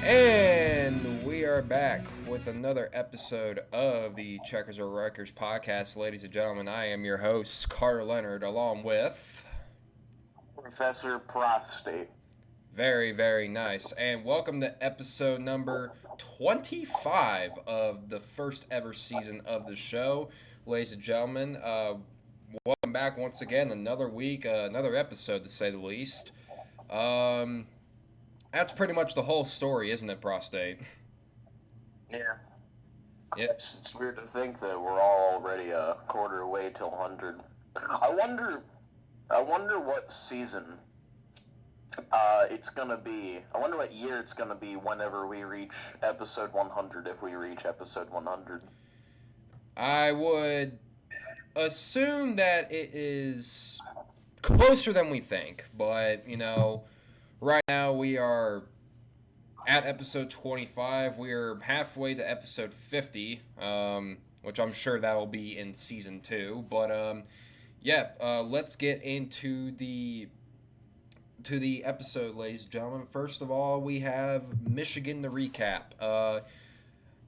And we are back with another episode of the Checkers or Wreckers podcast. Ladies and gentlemen, I am your host, Carter Leonard, along with Professor Prostate. Very, very nice. And welcome to episode number 25 of the first ever season of the show. Ladies and gentlemen, welcome back once again. Another week, another episode to say the least. That's pretty much the whole story, isn't it, Prostate? Yeah. Yeah. It's weird to think that we're all already a quarter away till 100. I wonder what season it's gonna be. I wonder what year it's gonna be whenever we reach episode 100, if we reach episode 100. I would assume that it is closer than we think, but, right now we are at episode 25. We are halfway to episode 50, which I'm sure that will be in season 2. But let's get into the episode, ladies and gentlemen. First of all, we have Michigan to recap.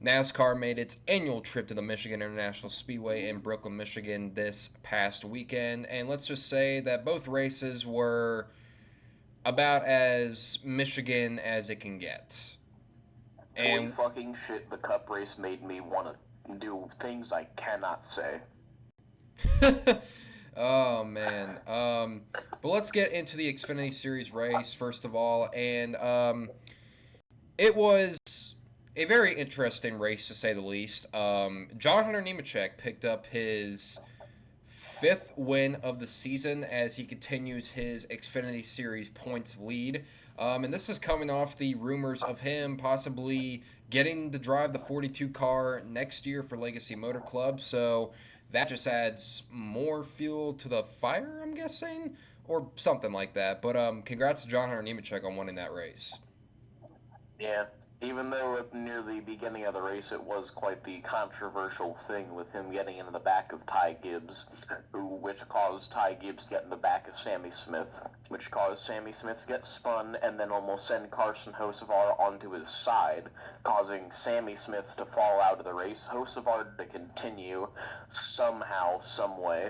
NASCAR made its annual trip to the Michigan International Speedway in Brooklyn, Michigan this past weekend, and let's just say that both races were about as Michigan as it can get. And holy fucking shit, the cup race made me want to do things I cannot say. Oh, man. But let's get into the Xfinity Series race, first of all. And it was a very interesting race, to say the least. John Hunter Nemechek picked up his 5th win of the season as he continues his Xfinity Series points lead. And this is coming off the rumors of him possibly getting to drive the 42 car next year for Legacy Motor Club. So that just adds more fuel to the fire, I'm guessing, or something like that. But congrats to John Hunter Nemechek on winning that race. Yeah. Even though near the beginning of the race it was quite the controversial thing with him getting into the back of Ty Gibbs, which caused Ty Gibbs to get in the back of Sammy Smith, which caused Sammy Smith to get spun and then almost send Carson Hocevar onto his side, causing Sammy Smith to fall out of the race, Hocevar to continue somehow, some way.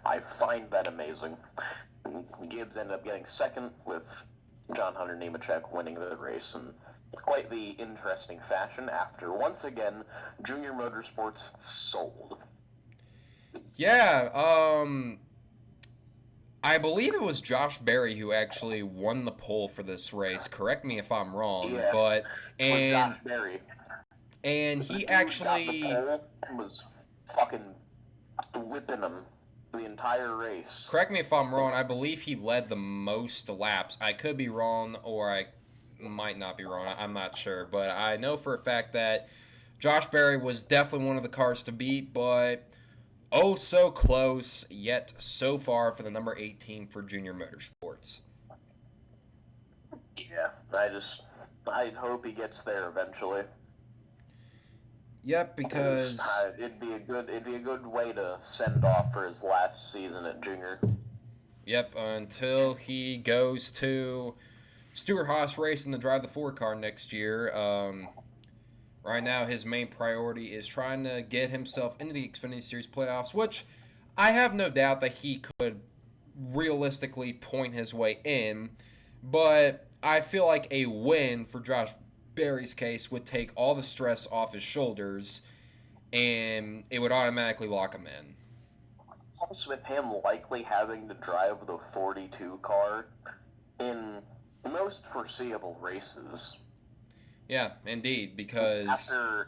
I find that amazing. Gibbs ended up getting second with John Hunter Nemechek winning the race, and quite the interesting fashion after, once again, Junior Motorsports sold. Yeah, I believe it was Josh Berry who actually won the pole for this race. Correct me if I'm wrong, yeah, but Josh Berry. And he actually was fucking whipping him the entire race. Correct me if I'm wrong. I believe he led the most laps. I could be wrong, or I might not be wrong. I'm not sure, but I know for a fact that Josh Berry was definitely one of the cars to beat, but oh so close, yet so far for the number 18 for Junior Motorsports. Yeah, I hope he gets there eventually. Yep, because it'd be a good way to send off for his last season at Junior. Yep, until he goes to Stewart Haas Racing to drive the 4 car next year. Right now, his main priority is trying to get himself into the Xfinity Series playoffs, which I have no doubt that he could realistically point his way in. But I feel like a win for Josh Berry's case would take all the stress off his shoulders, and it would automatically lock him in. Also, with him likely having to drive the 42 car in most foreseeable races. Yeah, indeed, because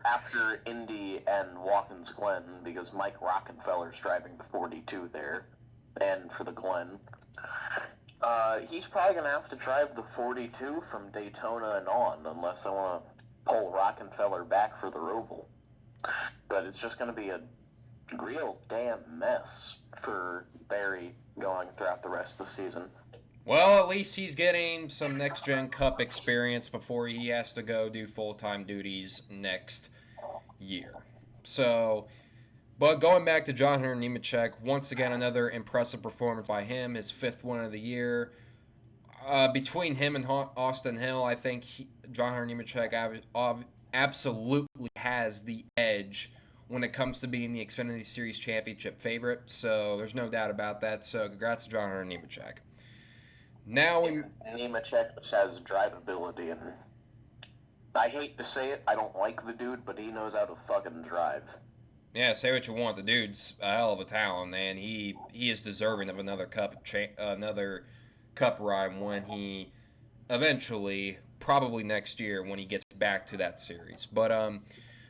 after Indy and Watkins Glen, because Mike Rockefeller's driving the 42 there, and for the Glen, he's probably gonna have to drive the 42 from Daytona and on, unless they want to pull Rockefeller back for the Roval. But it's just gonna be a real damn mess for Berry going throughout the rest of the season. Well, at least he's getting some next-gen Cup experience before he has to go do full-time duties next year. So, but going back to John Hunter Nemechek, once again, another impressive performance by him, his 5th win of the year. Between him and Austin Hill, I think John Hunter Nemechek absolutely has the edge when it comes to being the Xfinity Series championship favorite. So there's no doubt about that. So congrats to John Hunter Nemechek. Now we Nemechek just has drivability, and I hate to say it, I don't like the dude, but he knows how to fucking drive. Yeah, say what you want. The dude's a hell of a talent, man. He is deserving of another cup ride when he eventually, probably next year, when he gets back to that series. But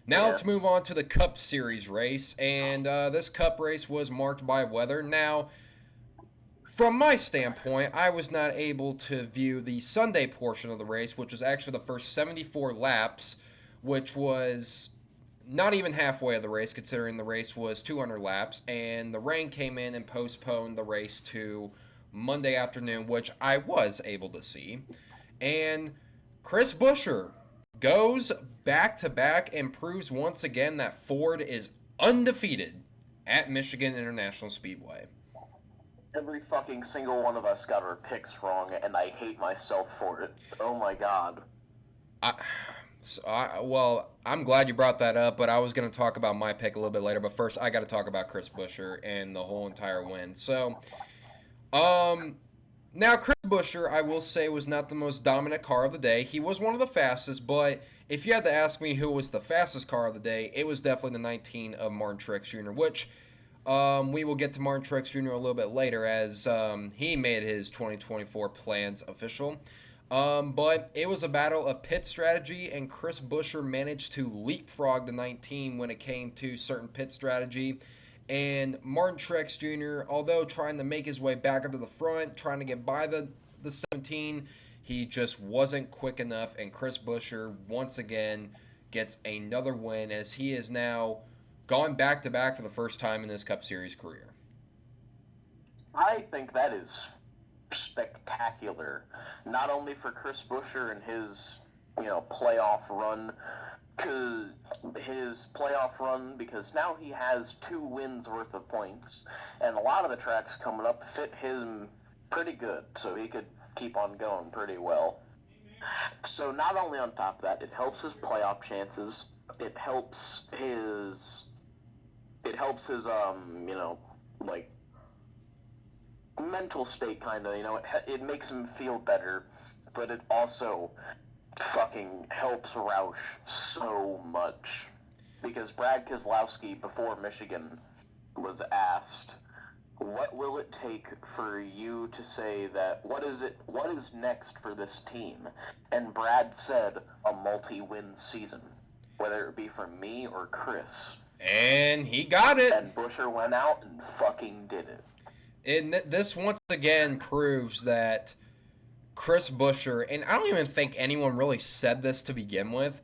now let's move on to the Cup Series race, and this Cup race was marked by weather. Now, from my standpoint, I was not able to view the Sunday portion of the race, which was actually the first 74 laps, which was not even halfway of the race, considering the race was 200 laps, and the rain came in and postponed the race to Monday afternoon, which I was able to see. And Chris Buescher goes back to back and proves once again that Ford is undefeated at Michigan International Speedway. Every fucking single one of us got our picks wrong, and I hate myself for it. Oh my god. Well, I'm glad you brought that up, but I was going to talk about my pick a little bit later. But first, I got to talk about Chris Buescher and the whole entire win. So, now Chris Buescher, I will say, was not the most dominant car of the day. He was one of the fastest, but if you had to ask me who was the fastest car of the day, it was definitely the 19 of Martin Truex Jr., which we will get to Martin Truex Jr. a little bit later as he made his 2024 plans official. But it was a battle of pit strategy, and Chris Buescher managed to leapfrog the 19 when it came to certain pit strategy. And Martin Truex Jr., although trying to make his way back up to the front, trying to get by the 17, he just wasn't quick enough. And Chris Buescher, once again, gets another win as he is now gone back-to-back for the first time in his Cup Series career. I think that is spectacular. Not only for Chris Buescher and his, playoff run, because now he has 2 wins worth of points, and a lot of the tracks coming up fit him pretty good, so he could keep on going pretty well. So not only on top of that, it helps his playoff chances, it helps his mental state, kind of, it makes him feel better, but it also fucking helps Roush so much. Because Brad Keselowski, before Michigan, was asked, what will it take for you to say that, what is next for this team? And Brad said, a multi-win season, whether it be from me or Chris. And he got it. And Buescher went out and fucking did it. And this once again proves that Chris Buescher, and I don't even think anyone really said this to begin with,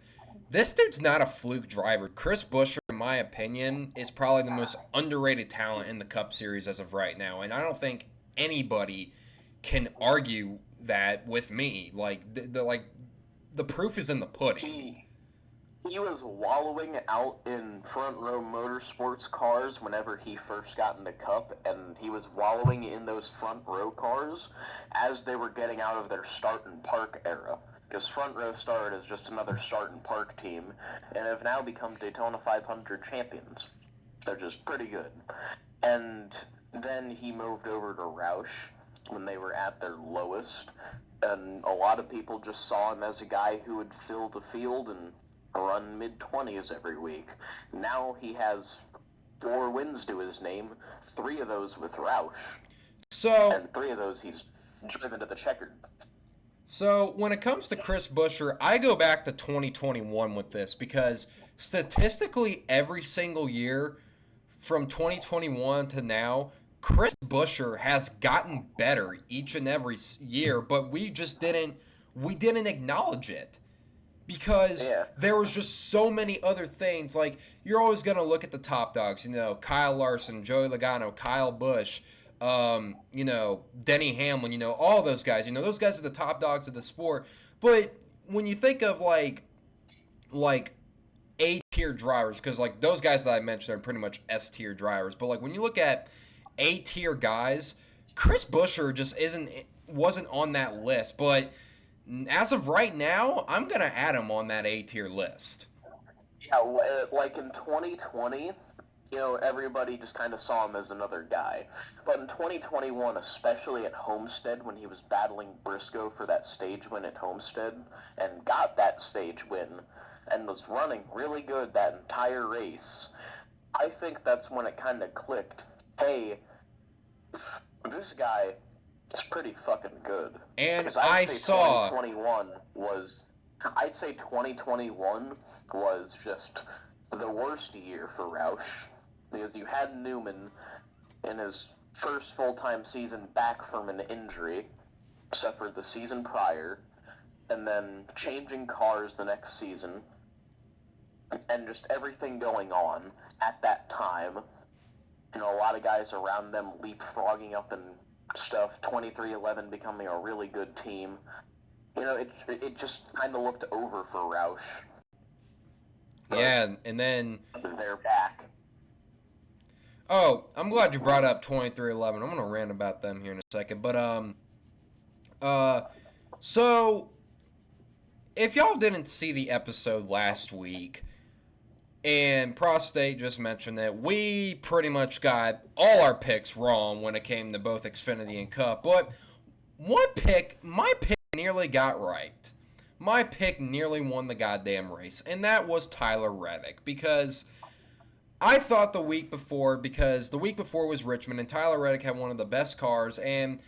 this dude's not a fluke driver. Chris Buescher, in my opinion, is probably the most underrated talent in the Cup Series as of right now. And I don't think anybody can argue that with me. The proof is in the pudding. He was wallowing out in front row motorsports cars whenever he first got in the Cup, and he was wallowing in those front row cars as they were getting out of their start and park era. Because Front Row started as just another start and park team, and have now become Daytona 500 champions. They're just pretty good. And then he moved over to Roush when they were at their lowest, and a lot of people just saw him as a guy who would fill the field and run mid-20s every week. Now he has 4 wins to his name, 3 of those with Roush. And 3 of those he's driven to the checkered. So when it comes to Chris Buescher, I go back to 2021 with this because statistically every single year from 2021 to now, Chris Buescher has gotten better each and every year, but we didn't acknowledge it. Because there was just so many other things. Like, you're always going to look at the top dogs. Kyle Larson, Joey Logano, Kyle Busch, Denny Hamlin, all those guys. Those guys are the top dogs of the sport. But when you think of, like A-tier drivers, because, those guys that I mentioned are pretty much S-tier drivers. But, when you look at A-tier guys, Chris Buescher just wasn't on that list, but as of right now, I'm gonna add him on that A tier list. Yeah, like in 2020, everybody just kind of saw him as another guy. But in 2021, especially at Homestead, when he was battling Briscoe for that stage win at Homestead, and got that stage win, and was running really good that entire race, I think that's when it kind of clicked. Hey, this guy is pretty fucking good. And I'd say 2021 was just the worst year for Roush, because you had Newman in his first full-time season back from an injury, except for the season prior, and then changing cars the next season, and just everything going on at that time. A lot of guys around them leapfrogging up and stuff, 23-11 becoming a really good team. It just kind of looked over for Roush. Yeah, and then... They're back. Oh, I'm glad you brought up 2311. I'm going to rant about them here in a second. But, so, if y'all didn't see the episode last week, and Prostate just mentioned that we pretty much got all our picks wrong when it came to both Xfinity and Cup. But my pick nearly got right. My pick nearly won the goddamn race, and that was Tyler Reddick, because I thought the week before was Richmond, and Tyler Reddick had one of the best cars, and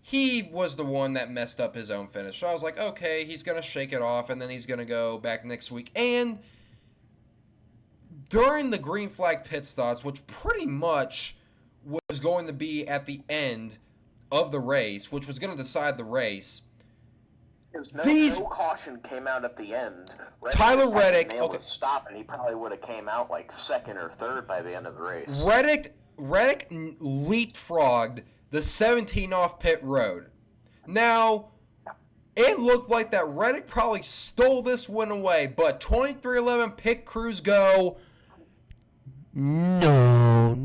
he was the one that messed up his own finish. So I was like, okay, he's going to shake it off, and then he's going to go back next week. And during the green flag pit stops, which pretty much was going to be at the end of the race, which was going to decide the race, no caution came out at the end. Tyler Reddick, okay, stop, and he probably would have came out like second or third by the end of the race. Reddick leapfrogged the 17 off pit road. Now, it looked like that Reddick probably stole this win away, but 2311 pit crews go, no.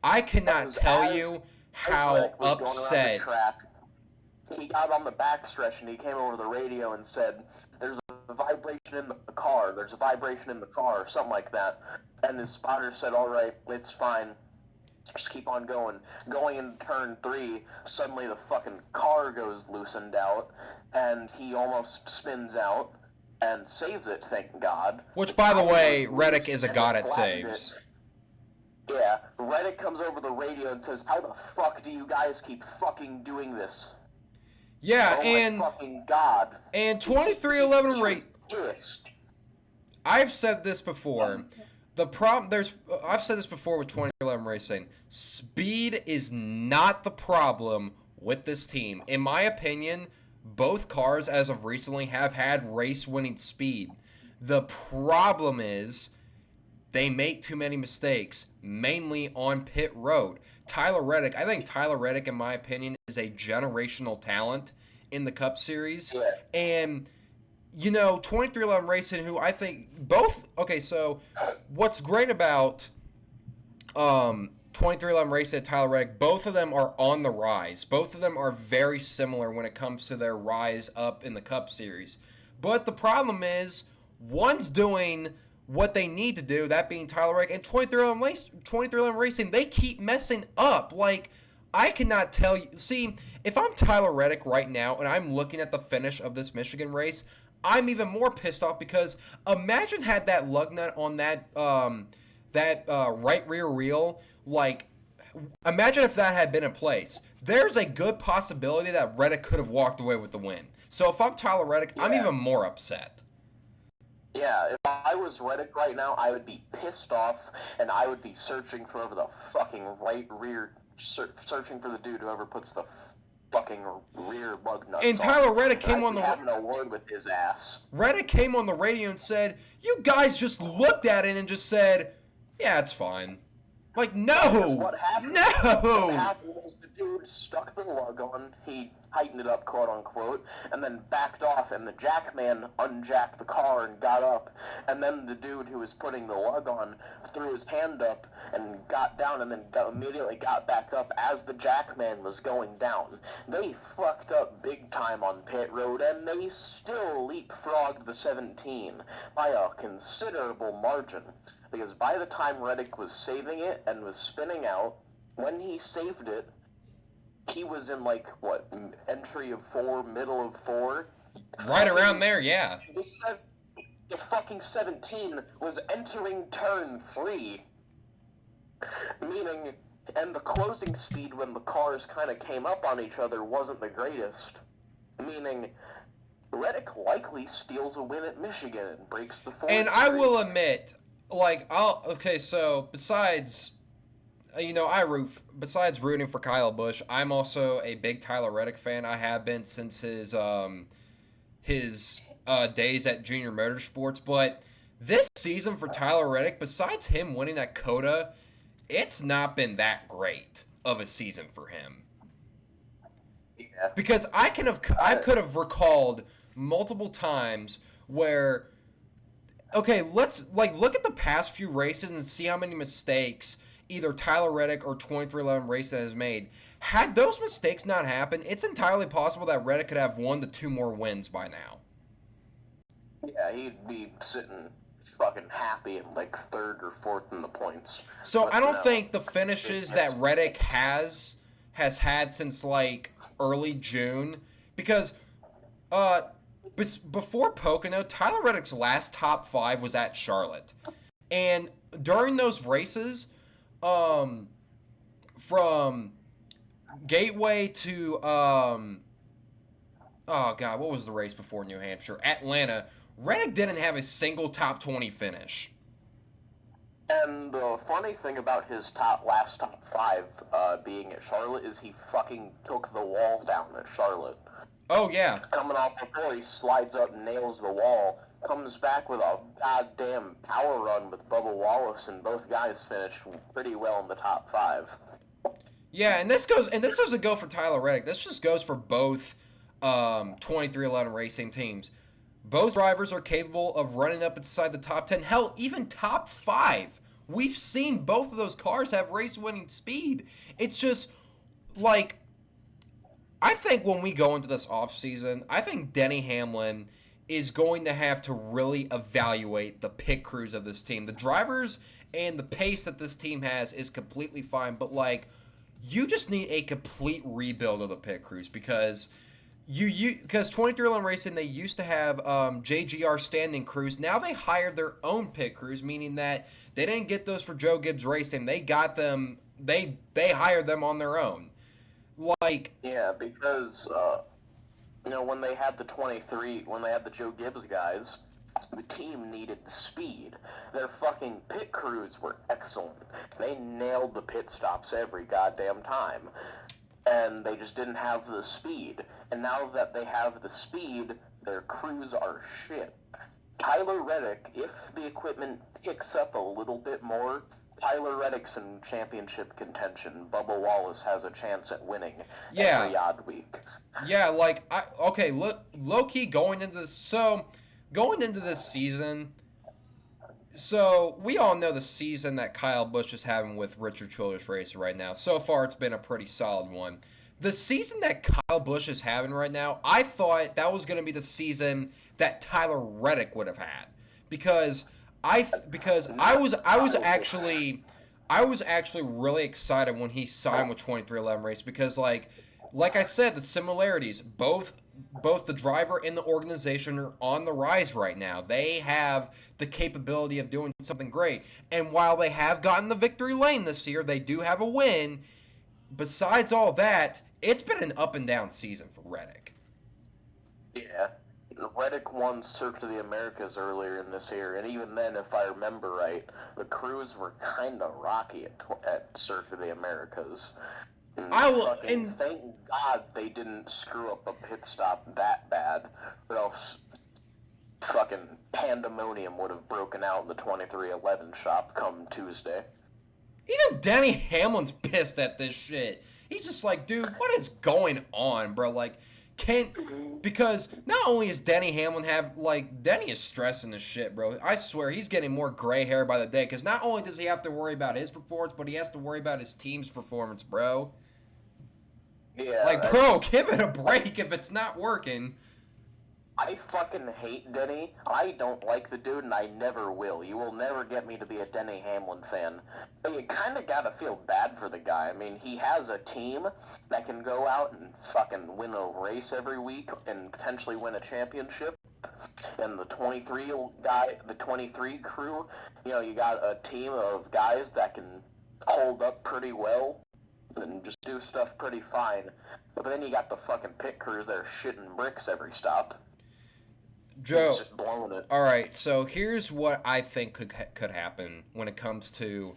I cannot tell you how upset. He got on the backstretch and he came over the radio and said, "There's a vibration in the car. There's a vibration in the car," or something like that. And his spotter said, "All right, it's fine. Just keep on going." Going in turn 3, suddenly the fucking car goes loosened out, and he almost spins out and saves it, thank God. Which, by the way, Reddick is a god at saves. Yeah, Reddick comes over the radio and says, "How the fuck do you guys keep fucking doing this?" Yeah, my fucking God. And 2311 rate. I've said this before. I've said this before with 2311 racing. Speed is not the problem with this team. In my opinion, both cars as of recently have had race-winning speed. The problem is they make too many mistakes, mainly on pit road. I think Tyler Reddick, in my opinion, is a generational talent in the Cup Series. Yeah. And, 2311 Racing, who I think both... Okay, so what's great about 2311 Racing and Tyler Reddick, both of them are on the rise. Both of them are very similar when it comes to their rise up in the Cup Series. But the problem is, one's doing what they need to do, that being Tyler Reddick, and 2311 Racing, they keep messing up. Like, I cannot tell you. See, if I'm Tyler Reddick right now and I'm looking at the finish of this Michigan race, I'm even more pissed off, because imagine had that lug nut on that right rear wheel. Like, imagine if that had been in place. There's a good possibility that Reddick could have walked away with the win. So if I'm Tyler Reddick, I'm even more upset. Yeah, if I was Reddick right now, I would be pissed off, and I would be searching for over the fucking right rear, searching for the dude whoever puts the fucking rear lug nuts. And Tyler Reddick came on the having a word with his ass. Reddick came on the radio and said, "You guys just looked at it and just said, yeah, it's fine." Like, no, What happened? no. What happened was the dude stuck the lug on, he tightened it up, quote unquote, and then backed off, and the jackman unjacked the car and got up, and then the dude who was putting the lug on threw his hand up and got down, and then immediately got back up as the jackman was going down. They fucked up big time on pit road, and they still leapfrogged the 17 by a considerable margin, because by the time Reddick was saving it and was spinning out, when he saved it, he was in, like, what, entry of 4, middle of 4? Right around there, yeah. The fucking 17 was entering turn 3. Meaning, and the closing speed when the cars kind of came up on each other wasn't the greatest. Meaning, Reddick likely steals a win at Michigan and breaks the 4. And I will admit, like, so besides, besides rooting for Kyle Busch, I'm also a big Tyler Reddick fan. I have been since his days at Junior Motorsports. But this season for Tyler Reddick, besides him winning at COTA, it's not been that great of a season for him. Yeah. Because I could have recalled multiple times where, okay, let's look at the past few races and see how many mistakes either Tyler Reddick or 2311 Racing has made. Had those mistakes not happened, it's entirely possible that Reddick could have 1 to 2 more wins by now. Yeah, he'd be sitting fucking happy in like 3rd or 4th in the points. So I don't think the finishes that Reddick has had since like early June, because before Pocono, Tyler Reddick's last top 5 was at Charlotte, and during those races, from Gateway to oh god, what was the race before New Hampshire? Atlanta. Reddick didn't have a single top 20 finish. And the funny thing about his last top 5 being at Charlotte is he fucking took the wall down at Charlotte. Oh, yeah. Coming off the floor, he slides up and nails the wall, comes back with a goddamn power run with Bubba Wallace, and both guys finished pretty well in the top 5. Yeah, and this doesn't go for Tyler Reddick. This just goes for both 2311 Racing teams. Both drivers are capable of running up inside the top 10. Hell, even top 5. We've seen both of those cars have race-winning speed. It's just, like, I think when we go into this offseason, I think Denny Hamlin is going to have to really evaluate the pit crews of this team. The drivers and the pace that this team has is completely fine, but, like, you just need a complete rebuild of the pit crews, because because 2311 Racing, they used to have JGR standing crews. Now they hired their own pit crews, meaning that they didn't get those for Joe Gibbs Racing. They got them. They hired them on their own. Like, yeah, because when they had the Joe Gibbs guys, the team needed the speed. Their fucking pit crews were excellent. They nailed the pit stops every goddamn time. And they just didn't have the speed. And now that they have the speed, their crews are shit. Tyler Reddick, if the equipment picks up a little bit more, Tyler Reddick's in championship contention. Bubba Wallace has a chance at winning every odd week. Yeah, like, low-key going into this season, so we all know the season that Kyle Busch is having with Richard Childress Racing right now. So far, it's been a pretty solid one. The season that Kyle Busch is having right now, I thought that was going to be the season that Tyler Reddick would have had, because I was actually really excited when he signed with 2311 Race, because like I said, the similarities, both the driver and the organization are on the rise right now. They have the capability of doing something great. And while they have gotten the victory lane this year, they do have a win. Besides all that, it's been an up and down season for Reddick. Yeah. Reddick won Circuit of the Americas earlier in this year, and even then, if I remember right, the crews were kind of rocky at Circuit of the Americas. And thank God they didn't screw up a pit stop that bad, or else fucking pandemonium would have broken out in the 2311 shop come Tuesday. Even Denny Hamlin's pissed at this shit. He's just like, dude, what is going on, bro? Like, because not only is Denny is stressing this shit, bro. I swear he's getting more gray hair by the day. Because not only does he have to worry about his performance, but he has to worry about his team's performance, bro. Yeah. Like, bro, give it a break if it's not working. I fucking hate Denny. I don't like the dude, and I never will. You will never get me to be a Denny Hamlin fan. But you kind of gotta feel bad for the guy. I mean, he has a team that can go out and fucking win a race every week and potentially win a championship. And the 23 crew, you got a team of guys that can hold up pretty well and just do stuff pretty fine. But then you got the fucking pit crews that are shitting bricks every stop. Joe, just blowing it. All right, so here's what I think could happen when it comes to,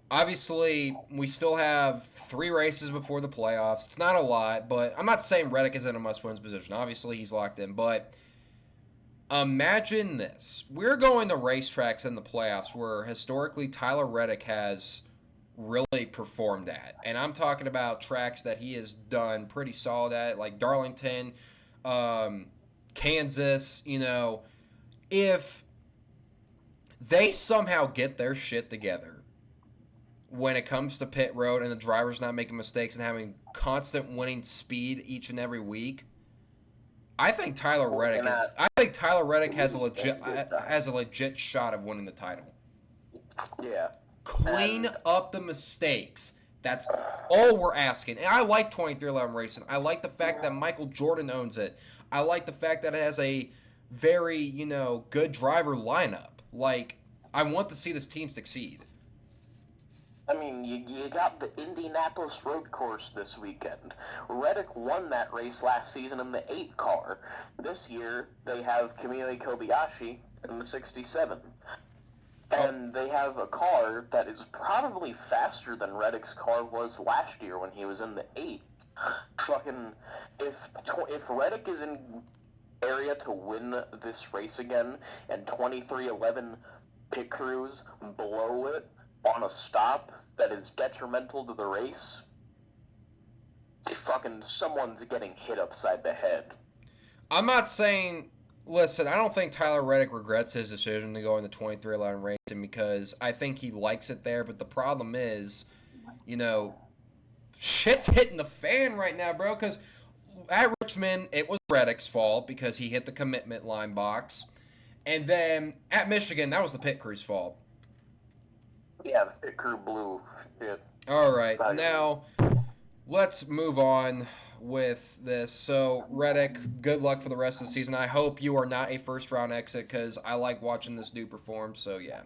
obviously we still have 3 races before the playoffs. It's not a lot, but I'm not saying Reddick is in a must-win position. Obviously he's locked in, but imagine this. We're going to racetracks in the playoffs where historically Tyler Reddick has really performed at. And I'm talking about tracks that he has done pretty solid at, like Darlington, Kansas. If they somehow get their shit together when it comes to pit road and the driver's not making mistakes and having constant winning speed each and every week, I think Tyler Reddick has a legit shot of winning the title. Yeah. Clean up the mistakes. That's all we're asking. And I like 2311 Racing. I like the fact that Michael Jordan owns it. I like the fact that it has a very, good driver lineup. Like, I want to see this team succeed. I mean, you got the Indianapolis road course this weekend. Reddick won that race last season in the 8 car. This year, they have Kamui Kobayashi in the 67. And they have a car that is probably faster than Reddick's car was last year when he was in the 8. Fucking, if Reddick is in area to win this race again, and 2311 pit crews blow it on a stop that is detrimental to the race, someone's getting hit upside the head. I'm not saying... Listen, I don't think Tyler Reddick regrets his decision to go in the 2311 Racing because I think he likes it there, but the problem is, shit's hitting the fan right now, bro, because at Richmond, it was Reddick's fault because he hit the commitment line box, and then at Michigan, that was the pit crew's fault. Yeah, the pit crew blew it. All right, now let's move on with this. So, Reddick, good luck for the rest of the season. I hope you are not a first-round exit because I like watching this dude perform, so yeah.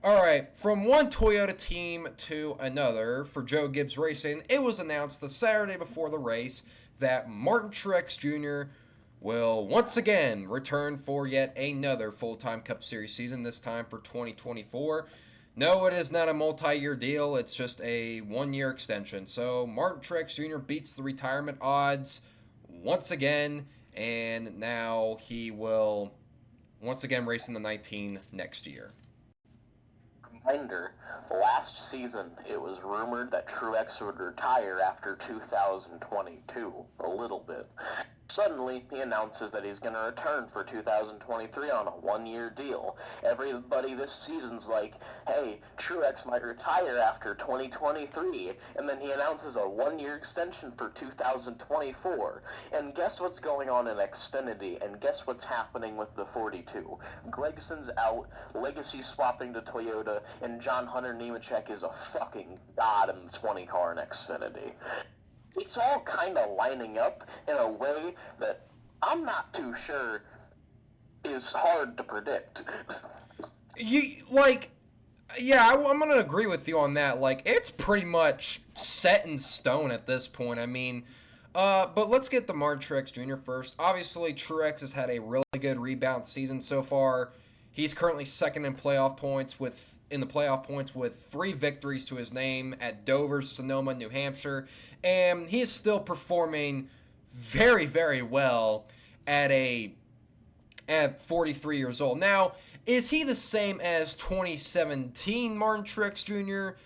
All right, from one Toyota team to another for Joe Gibbs Racing, it was announced the Saturday before the race that Martin Truex Jr. will once again return for yet another full-time Cup Series season, this time for 2024. No, it is not a multi-year deal. It's just a one-year extension. So Martin Truex Jr. beats the retirement odds once again, and now he will once again race in the 19 next year. Reminder, last season it was rumored that Truex would retire after 2022, a little bit. Suddenly, he announces that he's going to return for 2023 on a one-year deal. Everybody this season's like, hey, Truex might retire after 2023, and then he announces a one-year extension for 2024. And guess what's going on in Xfinity, and guess what's happening with the 42? Gregson's out, Legacy swapping to Toyota, and John Hunter Nemechek is a fucking god in the 20 car in Xfinity. It's all kind of lining up in a way that I'm not too sure is hard to predict. I'm going to agree with you on that. Like, it's pretty much set in stone at this point. I mean, but let's get the Martin Truex Jr. first. Obviously, Truex has had a really good rebound season so far. He's currently second in playoff points with 3 victories to his name at Dover, Sonoma, New Hampshire, and he is still performing very, very well at 43 years old. Now, is he the same as 2017 Martin Truex Jr.?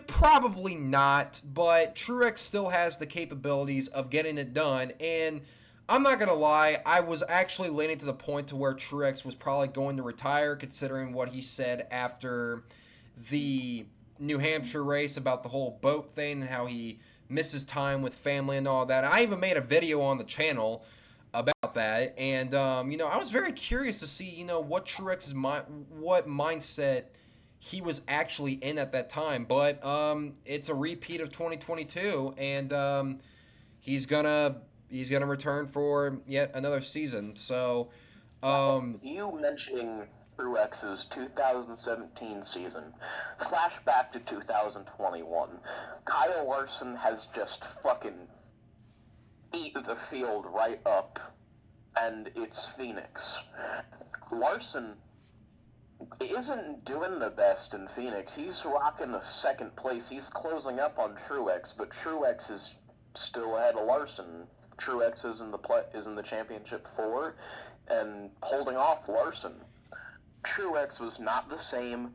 Probably not, but Truex still has the capabilities of getting it done, and I'm not gonna lie, I was actually leaning to the point to where Truex was probably going to retire, considering what he said after the New Hampshire race about the whole boat thing and how he misses time with family and all that. I even made a video on the channel about that, and I was very curious to see, what Truex's what mindset he was actually in at that time. But it's a repeat of 2022, and he's gonna return for yet another season. So, You mentioning Truex's 2017 season, flashback to 2021. Kyle Larson has just fucking eat the field right up, and it's Phoenix. Larson isn't doing the best in Phoenix. He's rocking the second place. He's closing up on Truex, but Truex is still ahead of Larson. Truex is in the championship 4 and holding off Larson. Truex was not the same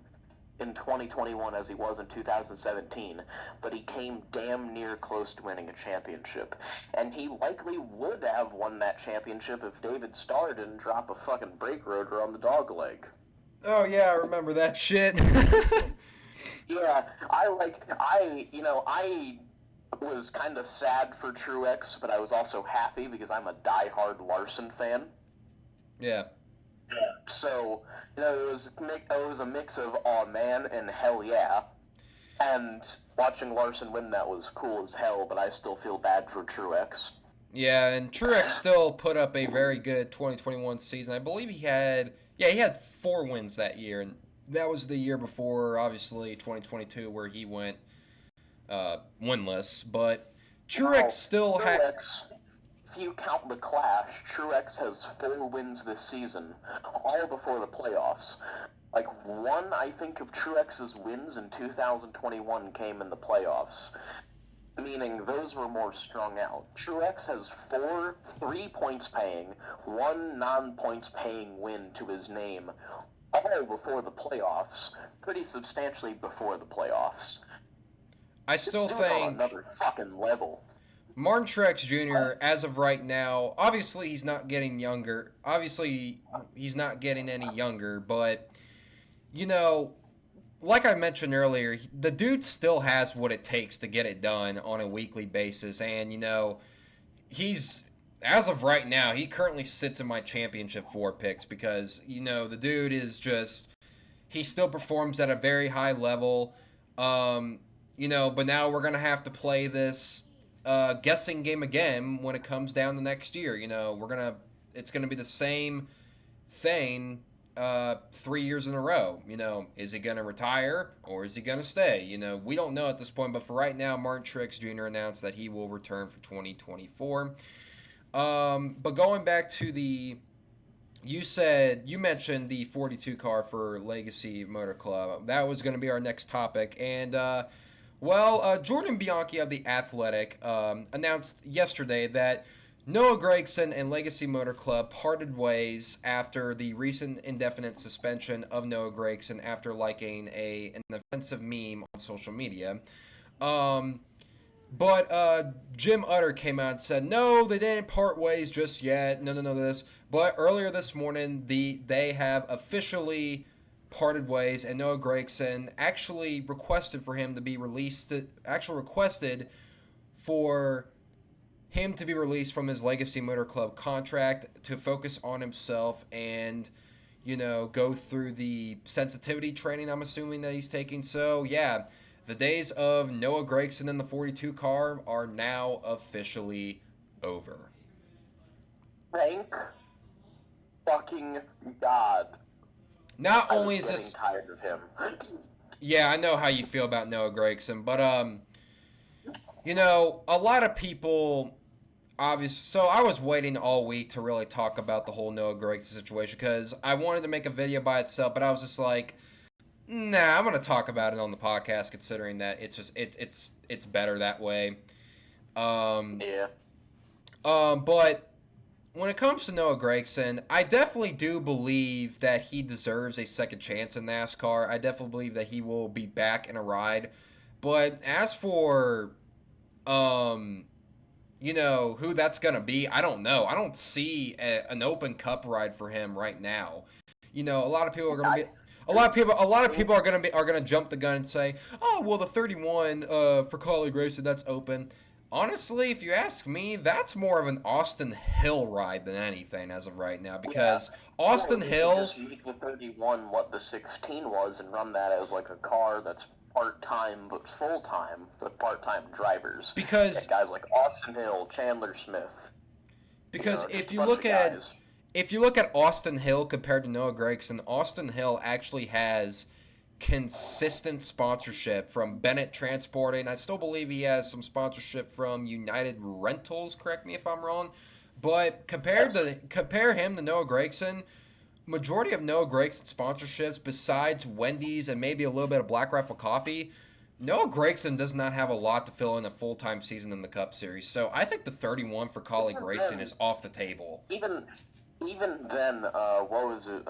in 2021 as he was in 2017, but he came damn near close to winning a championship. And he likely would have won that championship if David Starr didn't drop a fucking brake rotor on the dog leg. Oh yeah, I remember that shit. Yeah, I was kind of sad for Truex, but I was also happy because I'm a diehard Larson fan. Yeah. So, it was a mix of aw man and hell yeah. And watching Larson win that was cool as hell, but I still feel bad for Truex. Yeah, and Truex still put up a very good 2021 season. I believe he had 4 wins that year, and that was the year before, obviously, 2022, where he went winless. But Truex still had... If you count the Clash, Truex has 4 wins this season, all before the playoffs. Like, one, I think, of Truex's wins in 2021 came in the playoffs, meaning those were more strung out. Truex has 3 points paying, 1 non-points paying win to his name, all before the playoffs, pretty substantially before the playoffs. I still think on another fucking level. Martin Truex Jr., as of right now, obviously he's not getting younger. Obviously he's not getting any younger, but, like I mentioned earlier, the dude still has what it takes to get it done on a weekly basis. And, he's, as of right now, he currently sits in my championship 4 picks because, the dude is just, he still performs at a very high level. But now we're going to have to play this guessing game again when it comes down to next year. It's going to be the same thing 3 years in a row. Is he going to retire or is he going to stay? We don't know at this point, but for right now, Martin Truex Jr. announced that he will return for 2024. But going back to you mentioned the 42 car for Legacy Motor Club. That was going to be our next topic. And, Jordan Bianchi of The Athletic announced yesterday that Noah Gragson and Legacy Motor Club parted ways after the recent indefinite suspension of Noah Gragson after liking an offensive meme on social media. But Jim Utter came out and said, no, they didn't part ways just yet. No, this. But earlier this morning, they have officially parted ways, and Noah Gragson actually requested for him to be released. Requested for him to be released from his Legacy Motor Club contract to focus on himself and, go through the sensitivity training, I'm assuming, that he's taking. So, yeah, the days of Noah Gragson in the 42 car are now officially over. Thank fucking God. Not only is this... I'm tired of him. Yeah, I know how you feel about Noah Gragson, but, a lot of people, obviously... So I was waiting all week to really talk about the whole Noah Gragson situation, because I wanted to make a video by itself, but I was just like, nah, I'm going to talk about it on the podcast, considering that it's better that way. Yeah. But... when it comes to Noah Gragson, I definitely do believe that he deserves a second chance in NASCAR. I definitely believe that he will be back in a ride But as for who that's gonna be, I don't know. I don't see an open cup ride for him right now. A lot of people are gonna be. A lot of people are gonna jump the gun and say, "Oh, well, the 31 for Carly Grayson, that's open." Honestly, if you ask me, that's more of an Austin Hill ride than anything as of right now, because Austin Hill. Just make the 31 what the 16 was and run that as like a car that's part-time but full-time with part-time drivers. Because and guys like Austin Hill, Chandler Smith. Because if you look at Austin Hill compared to Noah Gragson, Austin Hill actually has consistent sponsorship from Bennett Transporting. I still believe he has some sponsorship from United Rentals. Correct me if I'm wrong, but compare him to Noah Gragson. Majority of Noah Gragson sponsorships, besides Wendy's and maybe a little bit of Black Rifle Coffee, Noah Gragson does not have a lot to fill in a full-time season in the Cup Series. So I think the 31 for Collie Grayson is off the table. Even then, what was it?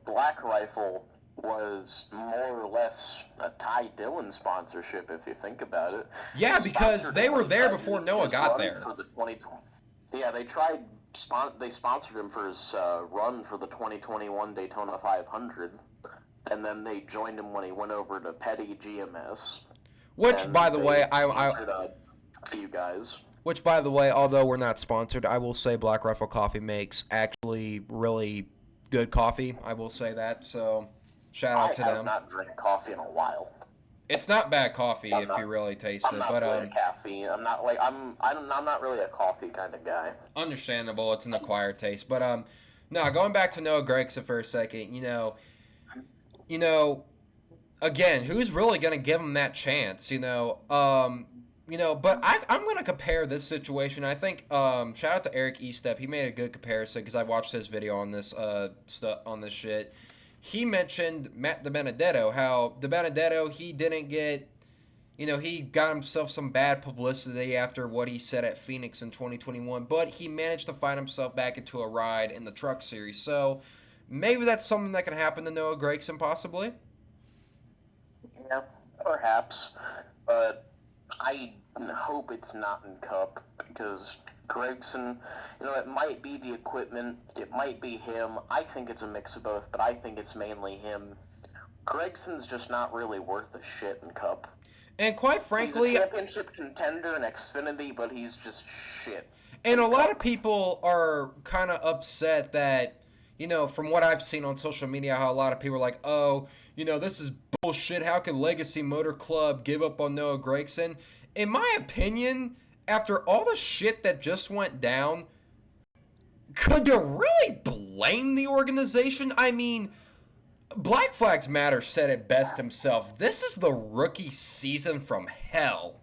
Black Rifle was more or less a Ty Dillon sponsorship, if you think about it. Yeah, because they were there before Noah got there. For the 2020. Yeah, they sponsored him for his run for the 2021 Daytona 500, and then they joined him when he went over to Petty GMS. Which, by the way, a few guys. Which, by the way, although we're not sponsored, I will say Black Rifle Coffee makes actually really good coffee. I will say that. So, shout out to them. I have not drank coffee in a while. It's not bad coffee if you really taste it, but really caffeine. I'm not really a coffee kind of guy. Understandable. It's an acquired taste, but no. Going back to Noah Gragson for a second, again, who's really gonna give him that chance? But I'm going to compare this situation. I think, shout out to Eric Estep. He made a good comparison because I watched his video on this on this shit. He mentioned Matt DiBenedetto, how DiBenedetto, he didn't get, he got himself some bad publicity after what he said at Phoenix in 2021, but he managed to find himself back into a ride in the Truck Series. So maybe that's something that can happen to Noah Gragson, possibly. Yeah, perhaps. But I hope it's not in Cup, because Gragson, it might be the equipment, it might be him. I think it's a mix of both, but I think it's mainly him. Gregson's just not really worth a shit in Cup. And quite frankly, he's a championship contender in Xfinity, but he's just shit. And a lot of people are kind of upset that, from what I've seen on social media, how a lot of people are like, oh, this is bullshit. How can Legacy Motor Club give up on Noah Gragson? In my opinion, after all the shit that just went down, could you really blame the organization? I mean, Black Flags Matter said it best himself. This is the rookie season from hell.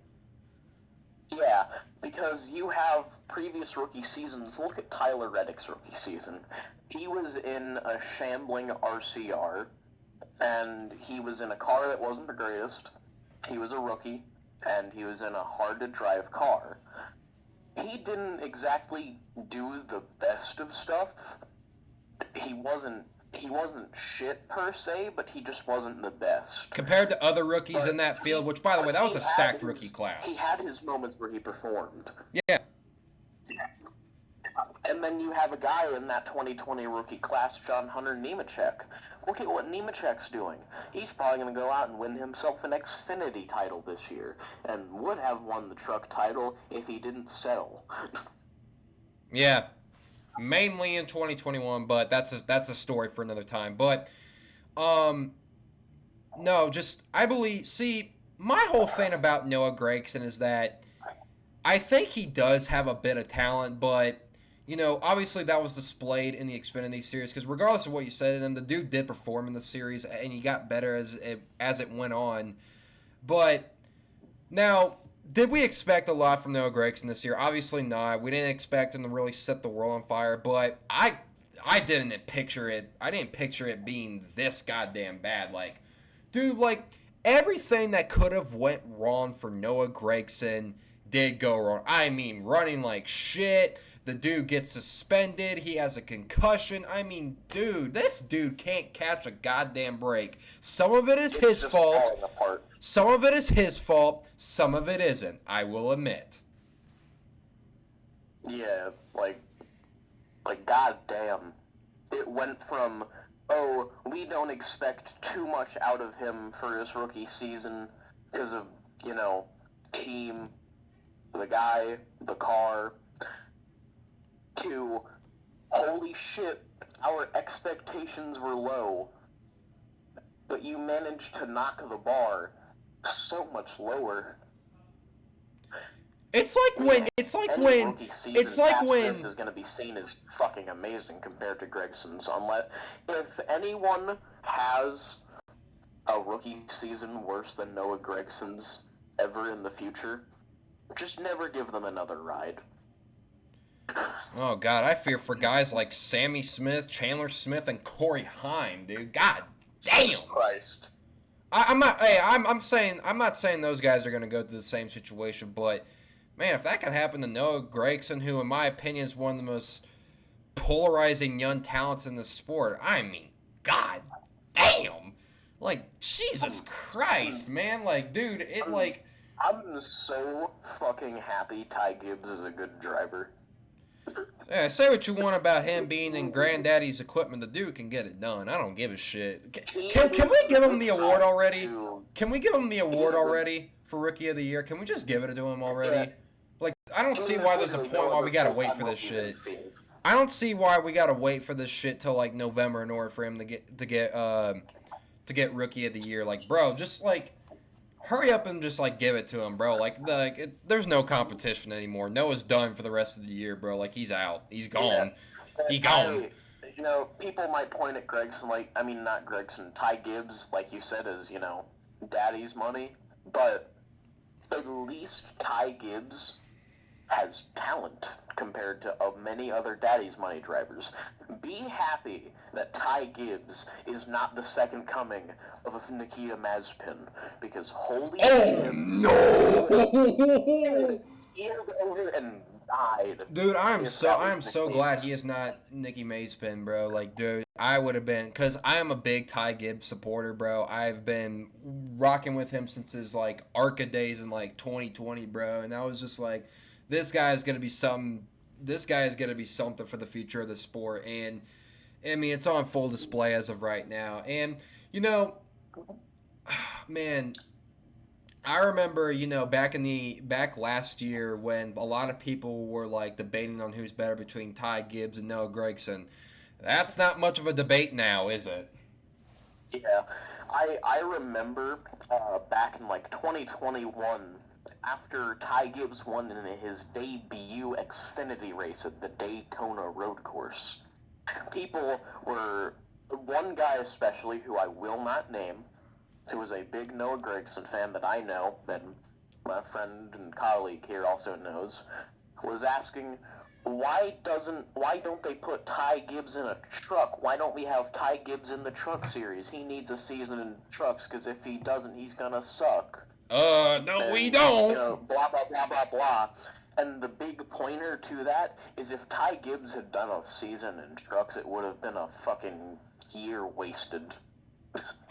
Yeah, because you have previous rookie seasons. Look at Tyler Reddick's rookie season. He was in a shambling RCR, and he was in a car that wasn't the greatest. He was a rookie, and he was in a hard-to-drive car. He didn't exactly do the best of stuff. He wasn't shit per se, but he just wasn't the best. Compared to other rookies in that field, which, by the way, that was a stacked rookie class. He had his moments where he performed. Yeah. And then you have a guy in that 2020 rookie class, John Hunter Nemechek. Look at what Nemechek's doing. He's probably going to go out and win himself an Xfinity title this year, and would have won the truck title if he didn't settle. Yeah. Mainly in 2021, but that's a story for another time. But, no, just, I believe, see, my whole thing about Noah Gragson is that I think he does have a bit of talent, but, obviously that was displayed in the Xfinity Series, because regardless of what you said to him, the dude did perform in the series, and he got better as it went on. But, now, did we expect a lot from Noah Gragson this year? Obviously not. We didn't expect him to really set the world on fire, but I didn't picture it. I didn't picture it being this goddamn bad. Like, dude, everything that could have went wrong for Noah Gragson did go wrong. I mean, running like shit, The dude gets suspended. He has a concussion. I mean, dude, this dude can't catch a goddamn break. Some of it is his fault. Some of it is his fault. Some of it isn't. I will admit. Yeah, like goddamn. It went from, oh, we don't expect too much out of him for his rookie season because of, team, the guy, the car, to, holy shit, our expectations were low, but you managed to knock the bar so much lower. It's like when this is going to be seen as fucking amazing compared to Gragson's. Unless if anyone has a rookie season worse than Noah Gragson's ever in the future, just never give them another ride. Oh God, I fear for guys like Sammy Smith, Chandler Smith, and Corey Haim, dude. God damn. Jesus Christ. I'm not saying those guys are gonna go through the same situation, but man, if that could happen to Noah Gragson, who in my opinion is one of the most polarizing young talents in the sport, I mean, God damn. Like, Jesus Christ, man. Like, dude, I'm so fucking happy Ty Gibbs is a good driver. Yeah, say what you want about him being in Granddaddy's equipment. The dude can get it done. I don't give a shit. Can we give him the award already? Can we give him the award already for Rookie of the Year? Can we just give it to him already? Like, I don't see why there's a point why we gotta wait for this shit. I don't see why we gotta wait for this shit till like November in order for him to get Rookie of the Year. Like, bro, just like hurry up and just like give it to him, bro. There's no competition anymore. Noah's done for the rest of the year, bro. Like, he's out. He's gone. Yeah. He gone. People might point at Gragson, not Gragson, Ty Gibbs, like you said, as daddy's money, but at least Ty Gibbs has talent compared to many other daddy's money drivers. Be happy that Ty Gibbs is not the second coming of Nikita Mazepin, because holy shit, no! He was over and died. Dude, I am so glad he is not Nicky Mazepin, bro. Like, dude, I would have been, because I am a big Ty Gibbs supporter, bro. I've been rocking with him since his ARCA days in 2020, bro, and I was just like, this guy is gonna be something. This guy is gonna be something for the future of the sport, and I mean, it's on full display as of right now. And man, I remember back last year when a lot of people were debating on who's better between Ty Gibbs and Noah Gragson. That's not much of a debate now, is it? Yeah, I remember back in 2021. After Ty Gibbs won in his debut Xfinity race at the Daytona Road Course, people were, one guy especially, who I will not name, who was a big Noah Gragson fan that I know, that my friend and colleague here also knows, was asking, why don't they put Ty Gibbs in a truck? Why don't we have Ty Gibbs in the truck series? He needs a season in trucks, because if he doesn't, he's gonna suck. No, we don't. Blah, blah, blah, blah, blah. And the big pointer to that is if Ty Gibbs had done a season in trucks, it would have been a fucking year wasted.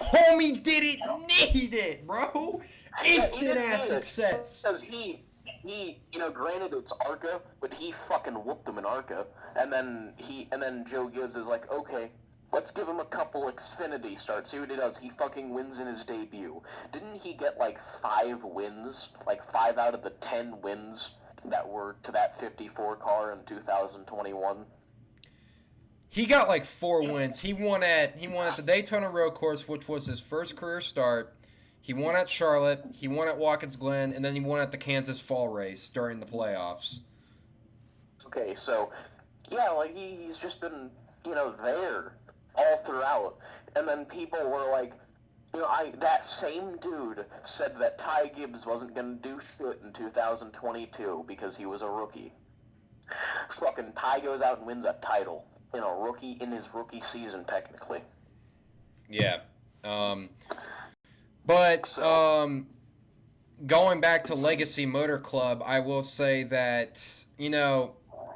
Homie didn't need it, bro. Instant ass success. Because he, granted it's ARCA, but he fucking whooped them in ARCA. And then Joe Gibbs is like, okay, let's give him a couple Xfinity starts, see what he does. He fucking wins in his debut. Didn't he get 5 wins? 5 out of the 10 wins that were to that 54 car in 2021? He got 4 wins. He won at the Daytona Road Course, which was his first career start. He won at Charlotte, he won at Watkins Glen, and then he won at the Kansas Fall race during the playoffs. Okay, so yeah, he's just been, there all throughout. And then people were like, that same dude said that Ty Gibbs wasn't going to do shit in 2022 because he was a rookie. Fucking Ty goes out and wins a title in his rookie season, technically. Yeah. But going back to Legacy Motor Club, I will say that,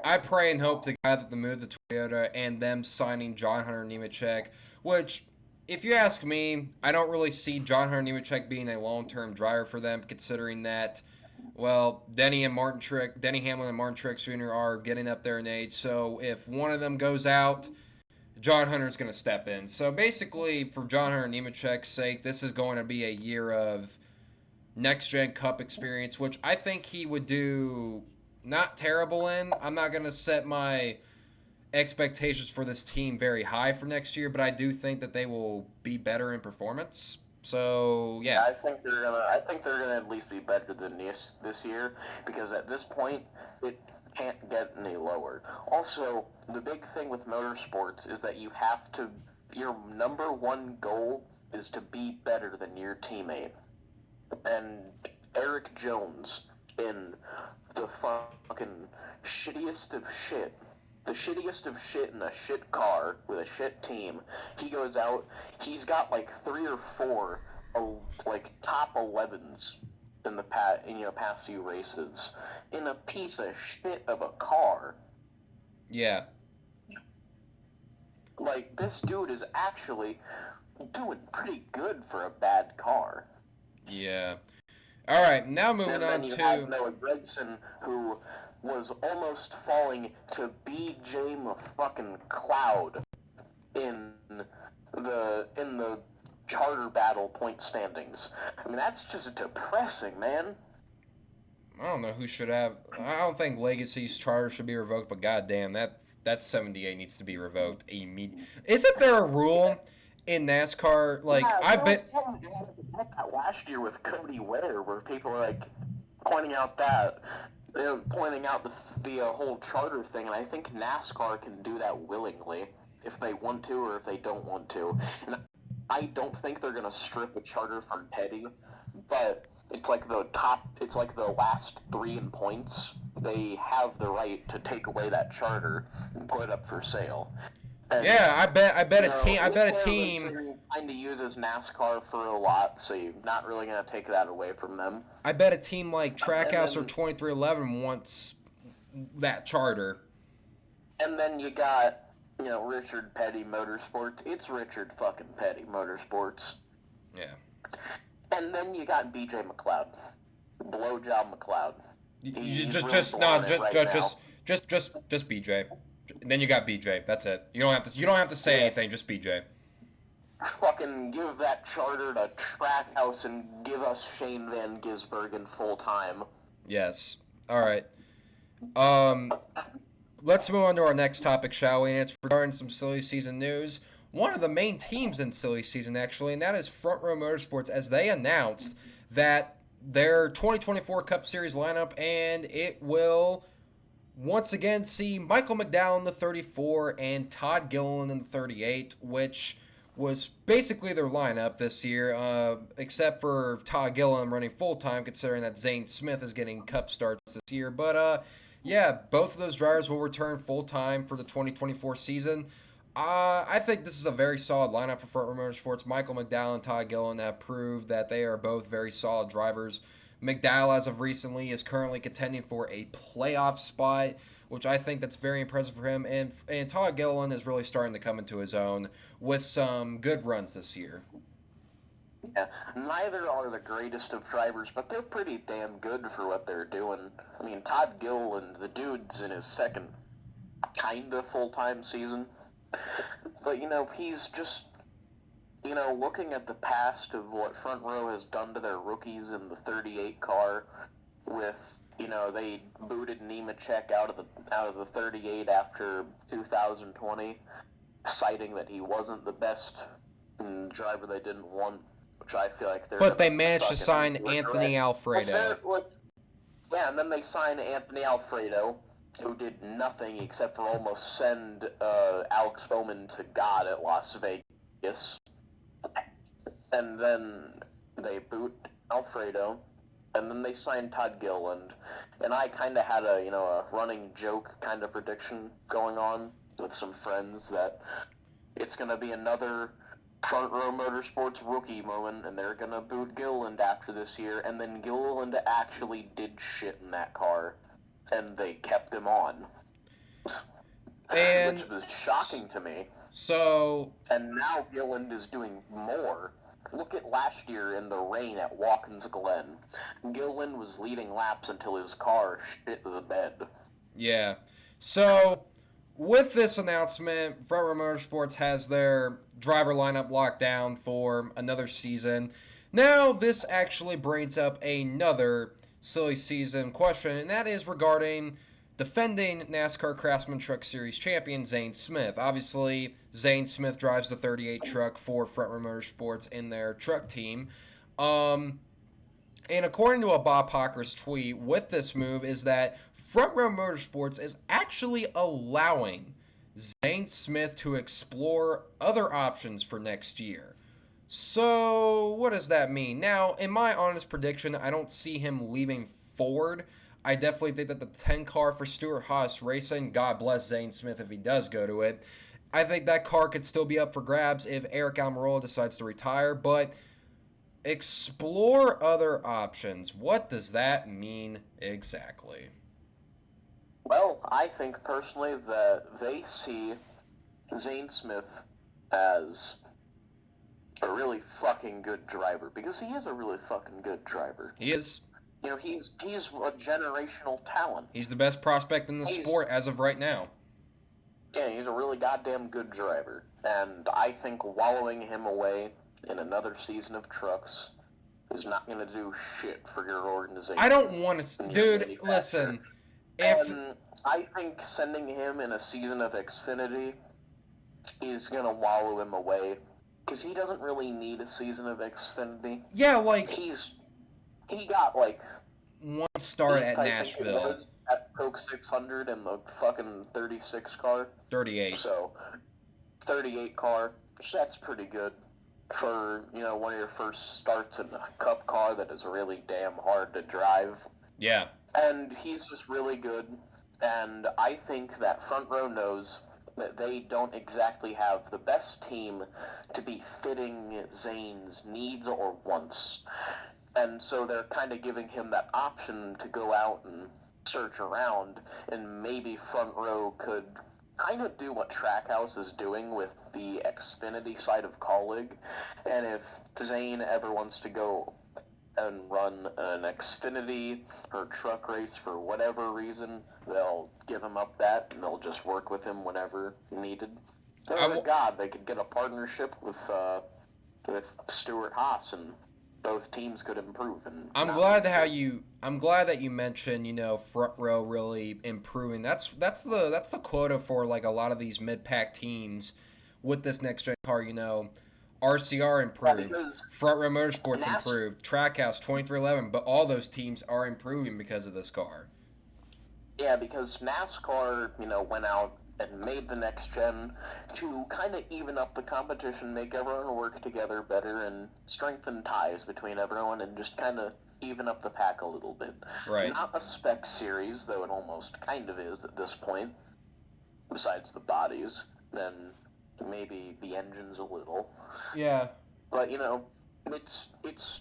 I pray and hope the guy that moved the Toyota and them signing John Hunter Nemechek, which, if you ask me, I don't really see John Hunter Nemechek being a long-term driver for them, considering that, well, Denny Hamlin and Martin Truex Jr. are getting up there in age. So if one of them goes out, John Hunter's going to step in. So basically, for John Hunter Nemechek's sake, this is going to be a year of next-gen Cup experience, which I think he would do not terrible in. I'm not going to set my expectations for this team very high for next year, but I do think that they will be better in performance. So yeah, I think they're gonna. I think they're gonna at least be better than this year, because at this point it can't get any lower. Also, the big thing with motorsports is that you have to. Your number one goal is to be better than your teammate. And Eric Jones in the fucking shittiest of shit. The shittiest of shit in a shit car with a shit team. He goes out. He's got like 3 or 4 like top 11s in the past few races in a piece of shit of a car. yeah. Like, this dude is actually doing pretty good for a bad car. Yeah. All right, now moving and on then you to have Noah Gragson, who was almost falling to BJ fucking Cloud in the charter battle point standings. I mean, that's just depressing, man. I don't know who should have. I don't think Legacy's charter should be revoked, but goddamn, that 78 needs to be revoked immediately. Isn't there a rule in NASCAR? Like, yeah, I bet. That last year with Cody Ware, where people are like pointing out that pointing out the whole charter thing, and I think NASCAR can do that willingly if they want to or if they don't want to. And I don't think they're gonna strip a charter from Petty, but it's like the last 3 in points. They have the right to take away that charter and put it up for sale. And, Yeah, I bet a team kind of uses NASCAR for a lot, so you're not really gonna take that away from them. I bet a team like Trackhouse or 2311 wants that charter. And then you got, Richard Petty Motorsports. It's Richard fucking Petty Motorsports. Yeah. And then you got BJ McLeod. Blowjob McLeod. Just BJ. And then you got BJ. That's it. You don't have to say anything. Just BJ. Fucking give that charter to Trackhouse and give us Shane Van Gisbergen full time. Yes. All right. Let's move on to our next topic, shall we? And it's regarding some silly season news. One of the main teams in silly season, actually, and that is Front Row Motorsports, as they announced that their 2024 Cup Series lineup, and it will once again see Michael McDowell in the 34 and Todd Gilliland in the 38, which was basically their lineup this year, except for Todd Gilliland running full-time, considering that Zane Smith is getting Cup starts this year. But, yeah, both of those drivers will return full-time for the 2024 season. I think this is a very solid lineup for Front Row Motorsports. Michael McDowell and Todd Gilliland have proved that they are both very solid drivers. McDowell, as of recently, is currently contending for a playoff spot, which I think that's very impressive for him. And Todd Gilliland is really starting to come into his own with some good runs this year. Yeah, neither are the greatest of drivers, but they're pretty damn good for what they're doing. I mean, Todd Gilliland, the dude's in his second kind of full-time season. But, he's just, looking at the past of what Front Row has done to their rookies in the 38 car with, they booted Nemechek out of the 38 after 2020, citing that he wasn't the best driver they didn't want, which I feel like they're... But they managed to sign Anthony Alfredo. Yeah, and then they signed Anthony Alfredo, who did nothing except for almost send Alex Bowman to God at Las Vegas. And then they boot Alfredo, and then they signed Todd Gilliland. And I kind of had a running joke kind of prediction going on with some friends that it's going to be another Front Row Motorsports rookie moment, and they're going to boot Gilliland after this year. And then Gilliland actually did shit in that car, and they kept him on. And which was shocking to me. so, And now Gilliland is doing more. Look at last year in the rain at Watkins Glen. Gilliland was leading laps until his car shit the bed. yeah. So, with this announcement, Front Row Motorsports has their driver lineup locked down for another season. Now, this actually brings up another silly season question, and that is regarding defending NASCAR Craftsman Truck Series champion Zane Smith. Obviously, Zane Smith drives the 38 truck for Front Row Motorsports in their truck team. And according to a Bob Hocker's tweet, with this move is that Front Row Motorsports is actually allowing Zane Smith to explore other options for next year. So, what does that mean? Now, in my honest prediction, I don't see him leaving Ford. I definitely think that the 10 car for Stewart-Haas Racing, God bless Zane Smith if he does go to it, I think that car could still be up for grabs if Eric Almirola decides to retire, but explore other options. What does that mean exactly? Well, I think personally that they see Zane Smith as a really fucking good driver, because he is a really fucking good driver. He is. You know, he's a generational talent. He's the best prospect in the sport as of right now. Yeah, he's a really goddamn good driver. And I think wallowing him away in another season of trucks is not going to do shit for your organization. I don't want to... Dude, listen. And I think sending him in a season of Xfinity is going to wallow him away, because he doesn't really need a season of Xfinity. Yeah, like... He got, like... one start at Nashville. At Coke 600 in the fucking 36 car. 38. So, 38 car, that's pretty good for, you know, one of your first starts in a cup car that is really damn hard to drive. Yeah. And he's just really good, and I think that Front Row knows that they don't exactly have the best team to be fitting Zane's needs or wants. And so they're kind of giving him that option to go out and search around, and maybe Front Row could kind of do what Trackhouse is doing with the Xfinity side of Colleague. And if Zane ever wants to go and run an Xfinity or truck race for whatever reason, they'll give him up that, and they'll just work with him whenever needed. God, they could get a partnership with Stewart-Haas, and both teams could improve. And I'm glad that you mentioned, you know, Front Row really improving. That's the quota for like a lot of these mid-pack teams with this next gen car. You know, RCR improved, Front Row Motorsports improved, Trackhouse 2311, but all those teams are improving because of this car. Yeah, because NASCAR, you know, went out and made the next gen to kind of even up the competition, make everyone work together better, and strengthen ties between everyone, and just kind of even up the pack a little bit. Right. Not a spec series, though it almost kind of is at this point, besides the bodies, then maybe the engines a little. Yeah. But, you know, it's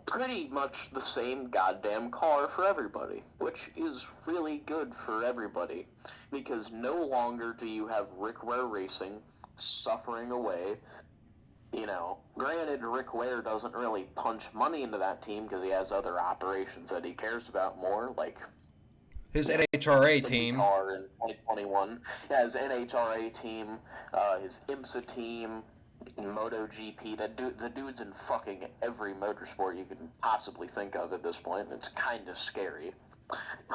pretty much the same goddamn car for everybody, which is really good for everybody, because no longer do you have Rick Ware Racing suffering away. You know, granted, Rick Ware doesn't really punch money into that team because he has other operations that he cares about more, like his NHRA team. In 2021. Yeah, his NHRA team, his IMSA team, MotoGP. The dude's in fucking every motorsport you can possibly think of at this point, and it's kind of scary.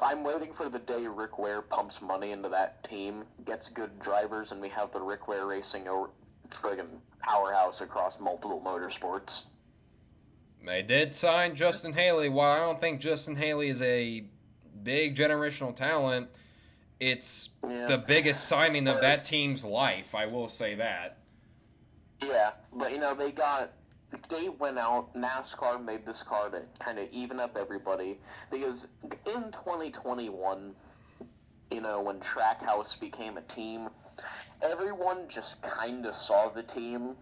I'm waiting for the day Rick Ware pumps money into that team, gets good drivers, and we have the Rick Ware Racing friggin' powerhouse across multiple motorsports. They did sign Justin Haley. While I don't think Justin Haley is a big generational talent, it's the biggest signing of that team's life, I will say that. Yeah, but, you know, they went out, NASCAR made this car to kind of even up everybody, because in 2021, you know, when Trackhouse became a team, everyone just kind of saw the team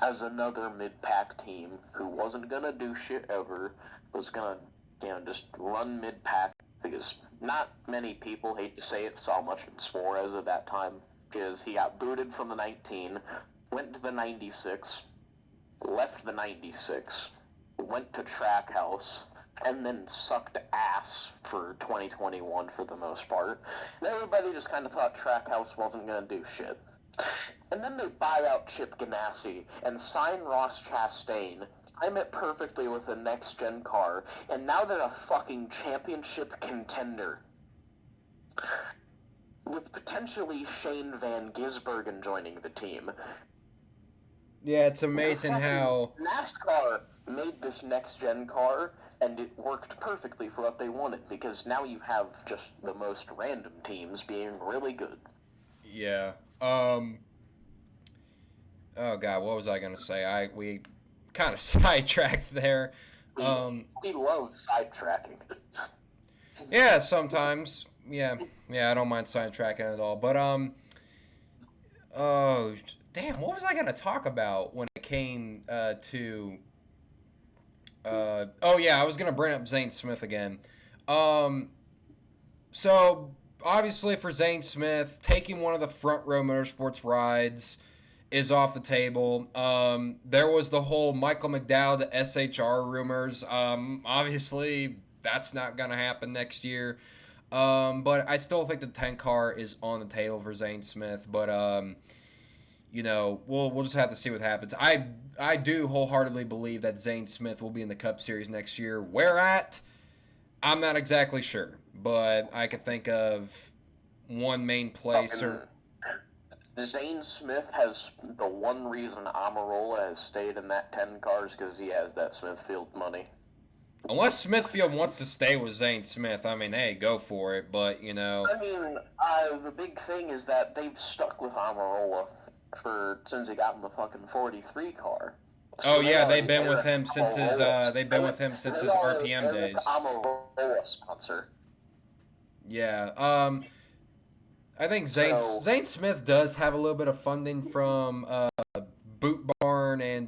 as another mid-pack team who wasn't going to do shit ever, was going to, you know, just run mid-pack, because not many people, hate to say it, saw much in Suarez at that time, because he got booted from the 19, went to the 96, left the 96, went to Trackhouse, and then sucked ass for 2021 for the most part. And everybody just kind of thought Trackhouse wasn't going to do shit. And then they buy out Chip Ganassi and sign Ross Chastain, time it perfectly with a next-gen car, and now they're a fucking championship contender. With potentially Shane Van Gisbergen joining the team. Yeah, it's amazing how NASCAR made this next-gen car, and it worked perfectly for what they wanted, because now you have just the most random teams being really good. Yeah. Oh God, what was I gonna say? We kind of sidetracked there. We love sidetracking. Yeah, sometimes. Yeah, I don't mind sidetracking at all. But oh damn, what was I gonna talk about when it came to? Oh yeah, I was gonna bring up Zane Smith again. So obviously for Zane Smith, taking one of the front row motorsports rides is off the table. There was the whole Michael McDowell to SHR rumors. Obviously that's not gonna happen next year. But I still think the 10 car is on the table for Zane Smith. But we'll just have to see what happens. I do wholeheartedly believe that Zane Smith will be in the Cup Series next year. Where at? I'm not exactly sure, but I could think of one main place or. Zane Smith has the one reason Amarola has stayed in that 10 cars because he has that Smithfield money. Unless Smithfield wants to stay with Zane Smith, I mean, hey, go for it. But I mean, the big thing is that they've stuck with Amarola since he got in the fucking 43 car. So they've been with him since his RPM days. Amarola sponsor. Yeah. I think Zane Smith does have a little bit of funding from Boot Barn and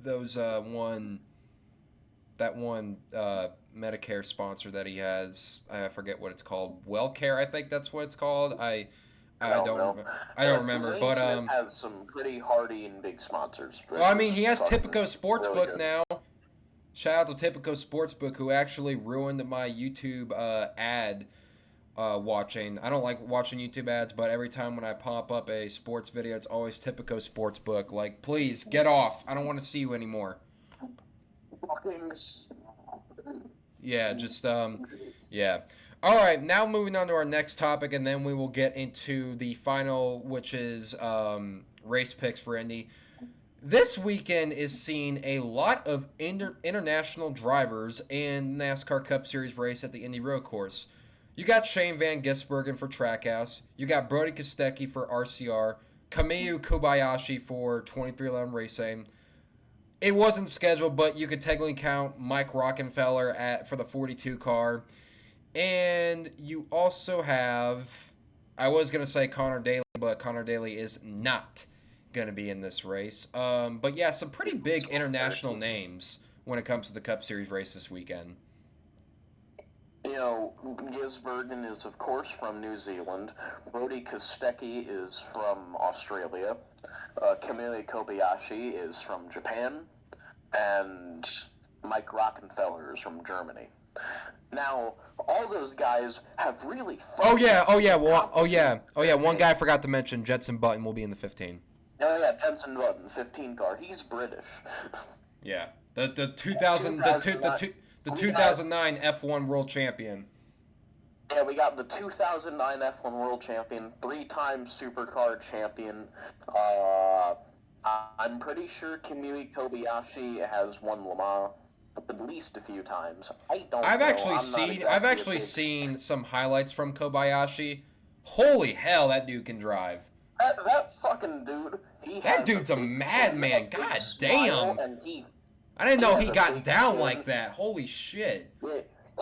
those one Medicare sponsor that he has. I forget what it's called. WellCare, I think that's what it's called. I don't remember. But Smith has some pretty hardy and big sponsors. Well, I mean, he has Tipico Sportsbook really now. Shout out to Tipico Sportsbook, who actually ruined my YouTube ad. Watching. I don't like watching YouTube ads, but every time when I pop up a sports video, it's always Tipico Sportsbook. Like, please, get off. I don't want to see you anymore. Yeah, just, yeah. All right, now moving on to our next topic, and then we will get into the final, which is race picks for Indy. This weekend is seeing a lot of international drivers in NASCAR Cup Series race at the Indy Road Course. You got Shane Van Gisbergen for Trackhouse. You got Brody Kostecki for RCR. Kameu Kobayashi for 2311 Racing. It wasn't scheduled, but you could technically count Mike Rockenfeller for the 42 car. And you also have, I was going to say Connor Daly, but Connor Daly is not going to be in this race. But yeah, some pretty big international names when it comes to the Cup Series race this weekend. Gisbergen is, of course, from New Zealand. Brody Kostecki is from Australia. Kamui Kobayashi is from Japan. And Mike Rockenfeller is from Germany. Now, all those guys have really... One guy I forgot to mention, Jenson Button, will be in the 15. Oh, yeah, Jenson Button, 15 car. He's British. Yeah. The 2009 F1 World Champion. Yeah, we got the 2009 F1 World Champion, 3-time Supercar champion. I'm pretty sure Kamui Kobayashi has won Le Mans at least a few times. I've actually seen some highlights from Kobayashi. Holy hell, that dude can drive. That fucking dude. That dude's a madman. God damn. I didn't know he got down like that. Holy shit.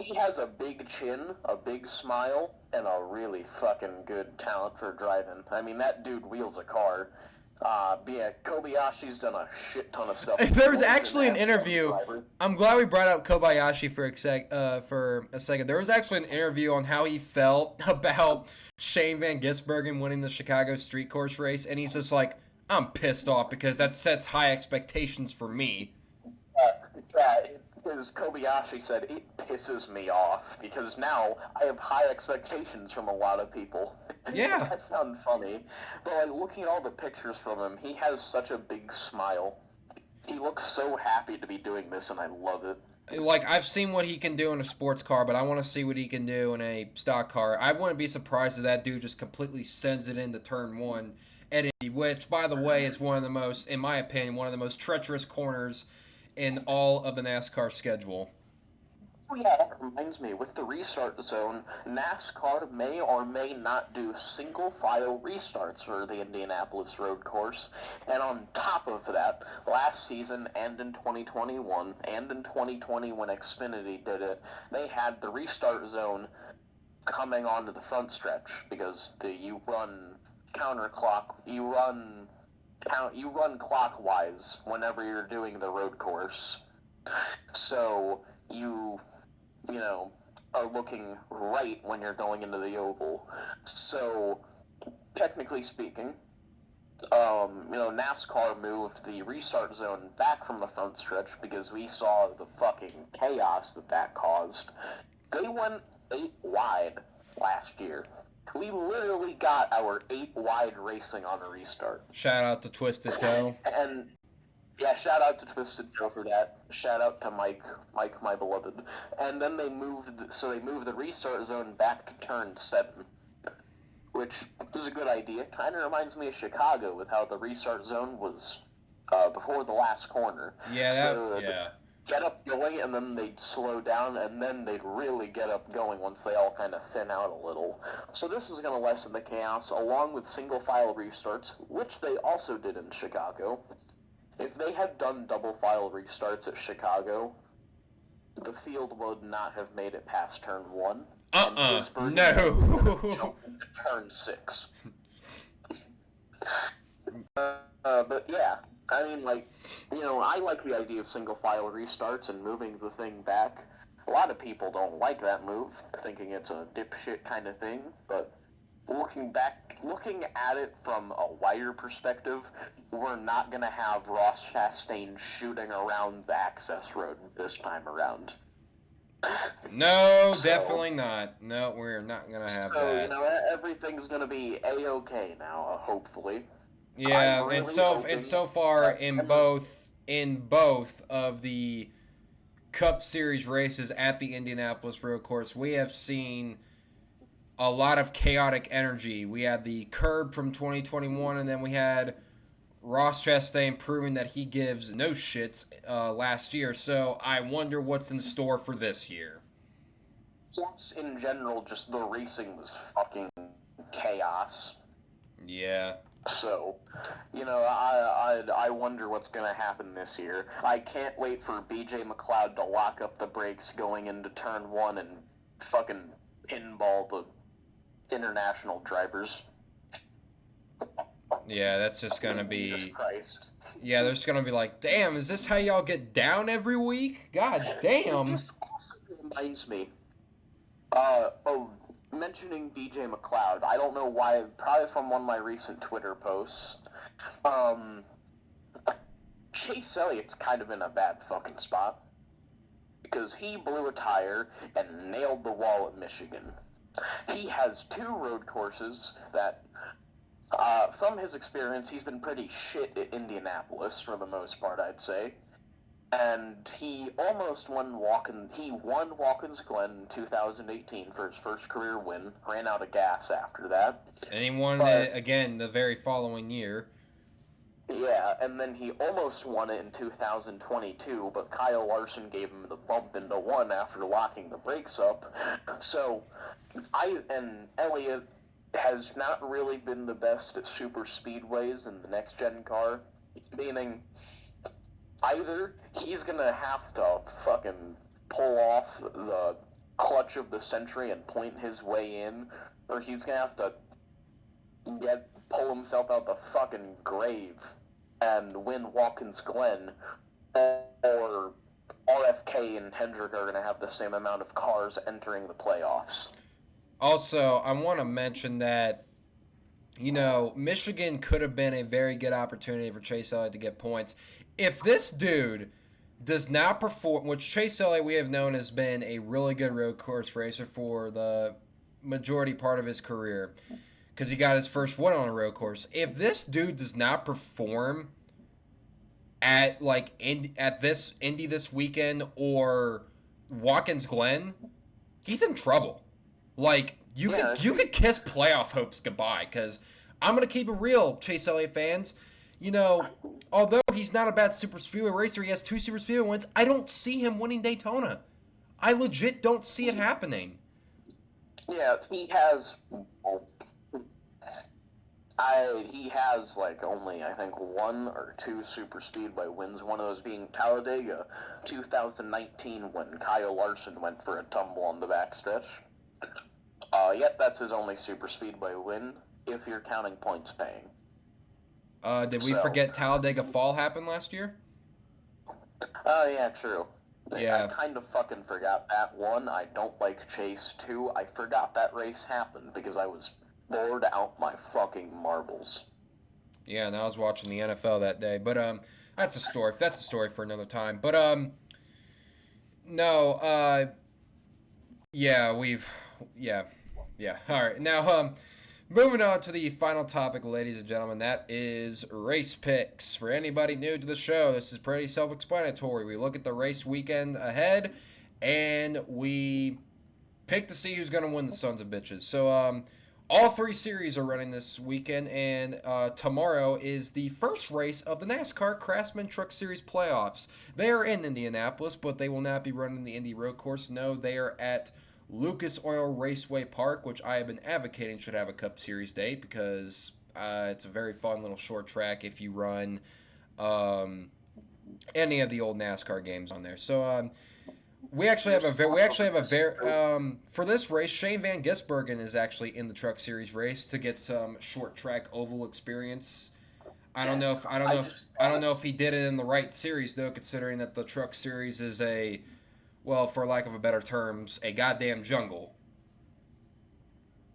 He has a big chin, a big smile, and a really fucking good talent for driving. I mean, that dude wheels a car. But yeah, Kobayashi's done a shit ton of stuff. There was actually an interview. I'm glad we brought up Kobayashi for a second. There was actually an interview on how he felt about Shane Van Gisbergen winning the Chicago Street Course race, and he's just like, I'm pissed off because that sets high expectations for me. Yeah, because Kobayashi said, it pisses me off because now I have high expectations from a lot of people. Yeah. That sounds funny. But like, looking at all the pictures from him, he has such a big smile. He looks so happy to be doing this, and I love it. Like, I've seen what he can do in a sports car, but I want to see what he can do in a stock car. I wouldn't be surprised if that dude just completely sends it into turn one at Indy, which, by the way, is one of the most, in my opinion, one of the most treacherous corners in all of the NASCAR schedule. Oh yeah, that reminds me, with the restart zone, NASCAR may or may not do single-file restarts for the Indianapolis road course, and on top of that, last season and in 2021, and in 2020 when Xfinity did it, they had the restart zone coming onto the front stretch, because you run clockwise whenever you're doing the road course. So you know, are looking right when you're going into the oval. So, technically speaking, NASCAR moved the restart zone back from the front stretch because we saw the fucking chaos that caused. They went 8 wide last year. We literally got our 8 wide racing on a restart. Shout out to Twisted Toe. And yeah, shout out to Twisted Joe for that. Shout out to Mike, my beloved. And then they moved the restart zone back to turn 7, which is a good idea. Kind of reminds me of Chicago with how the restart zone was before the last corner. Yeah, Get up going, and then they'd slow down, and then they'd really get up going once they all kind of thin out a little. So this is going to lessen the chaos, along with single-file restarts, which they also did in Chicago. If they had done double-file restarts at Chicago, the field would not have made it past turn 1. No. Turn 6. But yeah, I mean, I like the idea of single-file restarts and moving the thing back. A lot of people don't like that move, thinking it's a dipshit kind of thing, but looking at it from a wider perspective, we're not going to have Ross Chastain shooting around the access road this time around. No, definitely not. No, we're not going to have that. So, everything's going to be A-okay now, hopefully. Yeah, really and so far in both of the Cup Series races at the Indianapolis Road Course, we have seen a lot of chaotic energy. We had the curb from 2021, and then we had Ross Chastain proving that he gives no shits last year. So I wonder what's in store for this year. Just in general, just the racing was fucking chaos. Yeah. So, I wonder what's going to happen this year. I can't wait for BJ McLeod to lock up the brakes going into turn 1 and fucking pinball the international drivers. Yeah, that's just going to be... Jesus Christ. Yeah, they're just going to be like, damn, is this how y'all get down every week? God damn. This also reminds me mentioning BJ McLeod. I don't know why, probably from one of my recent Twitter posts. Chase Elliott's kind of in a bad fucking spot because he blew a tire and nailed the wall at Michigan. He has 2 road courses that, from his experience, he's been pretty shit at Indianapolis for the most part, I'd say. And he almost won Watkins Glen in 2018 for his first career win. Ran out of gas after that. And he won it again the very following year. Yeah, and then he almost won it in 2022, but Kyle Larson gave him the bump into 1 after locking the brakes up. So, Elliott has not really been the best at super speedways in the next-gen car, meaning either he's going to have to fucking pull off the clutch of the century and point his way in, or he's going to have to pull himself out the fucking grave and win Watkins Glen, or RFK and Hendrick are going to have the same amount of cars entering the playoffs. Also, I want to mention that, Michigan could have been a very good opportunity for Chase Elliott to get points. If this dude does not perform, which Chase Elliott we have known has been a really good road course racer for the majority part of his career, because he got his first one on a road course. If this dude does not perform at this Indy this weekend or Watkins Glen, he's in trouble. Like you could kiss playoff hopes goodbye, because I'm gonna keep it real, Chase Elliott fans. Although he's not a bad super speedway racer, he has 2 super speedway wins. I don't see him winning Daytona. I legit don't see it happening. Yeah, he has. He has only I think 1 or 2 super speedway wins. One of those being Talladega, 2019, when Kyle Larson went for a tumble on the backstretch. Yep, that's his only super speedway win, if you're counting points paying. Did we forget Talladega Fall happened last year? Oh, yeah, true. Yeah. I kind of fucking forgot that. 1, I don't like Chase. 2, I forgot that race happened because I was bored out my fucking marbles. Yeah, and I was watching the NFL that day. But that's a story. That's a story for another time. But no, yeah, All right, now moving on to the final topic, ladies and gentlemen, that is race picks. For anybody new to the show, this is pretty self-explanatory. We look at the race weekend ahead, and we pick to see who's going to win the sons of bitches. So, all 3 series are running this weekend, and tomorrow is the first race of the NASCAR Craftsman Truck Series playoffs. They are in Indianapolis, but they will not be running the Indy Road Course. No, they are at Lucas Oil Raceway Park, which I have been advocating should have a Cup Series date, because it's a very fun little short track if you run any of the old NASCAR games on there. So we actually have a very for this race, Shane Van Gisbergen is actually in the Truck Series race to get some short track oval experience. I don't know if he did it in the right series though, considering that the Truck Series is well, for lack of a better terms, a goddamn jungle.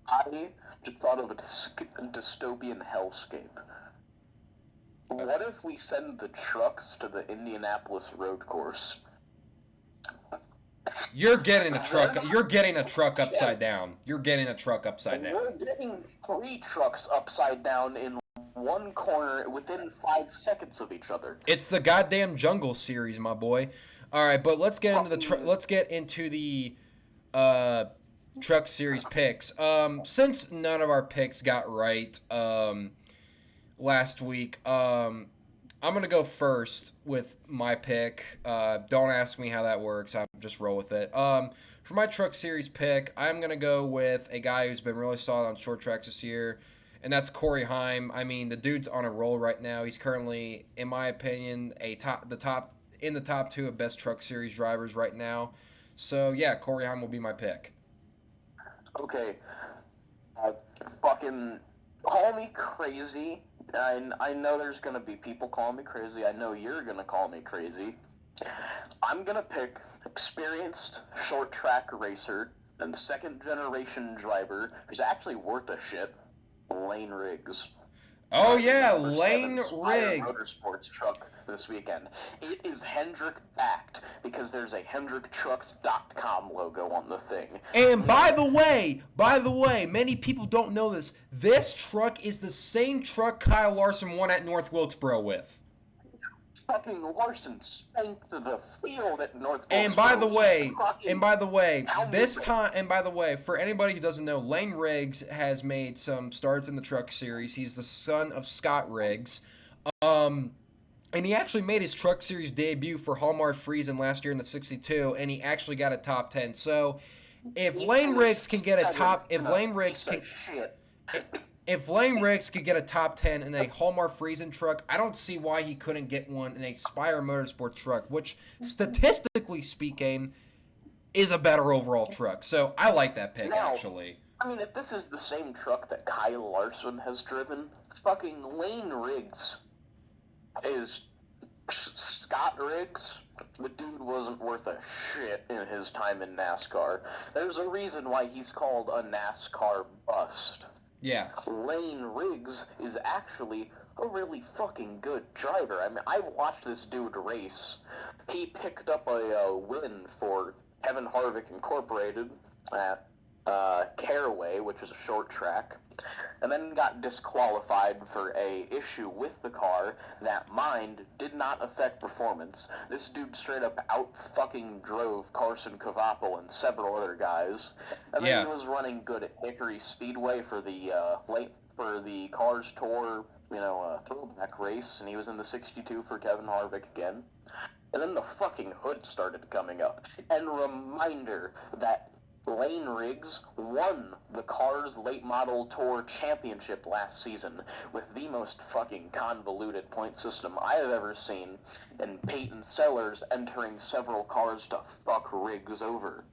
I just thought of a dystopian hellscape. What if we send the trucks to the Indianapolis road course? You're getting a truck. You're getting a truck upside down. You're getting a truck upside down. We're getting 3 trucks upside down in one corner within 5 seconds of each other. It's the goddamn jungle series, my boy. All right, but let's get into the Truck Series picks. Since none of our picks got right last week, I'm gonna go first with my pick. Don't ask me how that works. I'm just roll with it. For my Truck Series pick, I'm gonna go with a guy who's been really solid on short tracks this year, and that's Corey Heim. I mean, the dude's on a roll right now. He's currently, in my opinion, in the top 2 of best Truck Series drivers right now. So, yeah, Corey Heim will be my pick. Okay. Fucking call me crazy. I know there's going to be people calling me crazy. I know you're going to call me crazy. I'm going to pick experienced short track racer and second generation driver who's actually worth a shit, Lane Riggs. Oh yeah, Lane Riggs. Motorsports truck this weekend. It is Hendrick backed because there's a HendrickTrucks.com logo on the thing. And by the way, many people don't know this. This truck is the same truck Kyle Larson won at North Wilkesboro with. Fucking Larson spanked the field at North Wilkesboro. And by the way, for anybody who doesn't know, Lane Riggs has made some starts in the Truck Series. He's the son of Scott Riggs. And he actually made his Truck Series debut for Hallmark Friesen last year in the 62, and he actually got a top 10. So, if Lane Riggs could get a top 10 in a Hallmark Friesen truck, I don't see why he couldn't get one in a Spire Motorsport truck, which, statistically speaking, is a better overall truck. So I like that pick, Now, actually. I mean, if this is the same truck that Kyle Larson has driven, fucking Lane Riggs is Scott Riggs. The dude wasn't worth a shit in his time in NASCAR. There's a reason why he's called a NASCAR bust. Yeah. Lane Riggs is actually a really fucking good driver. I mean, I watched this dude race. He picked up a win for Kevin Harvick Incorporated at Caraway, which is a short track, and then got disqualified for a issue with the car that, mind, did not affect performance. This dude straight up out fucking drove Carson Cavapo and several other guys, and then he was running good at Hickory Speedway for the Cars Tour, throwback race, and he was in the 62 for Kevin Harvick again. And then the fucking hood started coming up. And reminder that Lane Riggs won the Cars Late Model Tour Championship last season with the most fucking convoluted point system I have ever seen, and Peyton Sellers entering several cars to fuck Riggs over.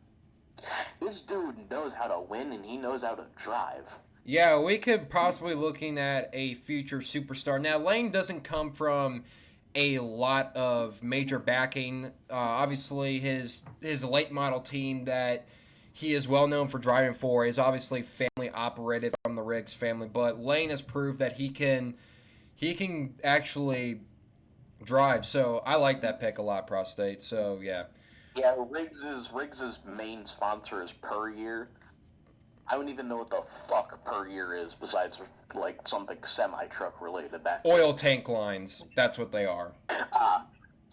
This dude knows how to win, and he knows how to drive. Yeah, we could possibly looking at a future superstar. Now, Lane doesn't come from a lot of major backing. Obviously, his late model team that he is well known for driving for is obviously family operated from the Riggs family. But Lane has proved that he can actually drive. So I like that pick a lot, Prostate. So yeah. Yeah, Riggs's main sponsor is Per Year. I don't even know what the fuck Per Year is besides like something semi-truck related. Oil tank lines. That's what they are.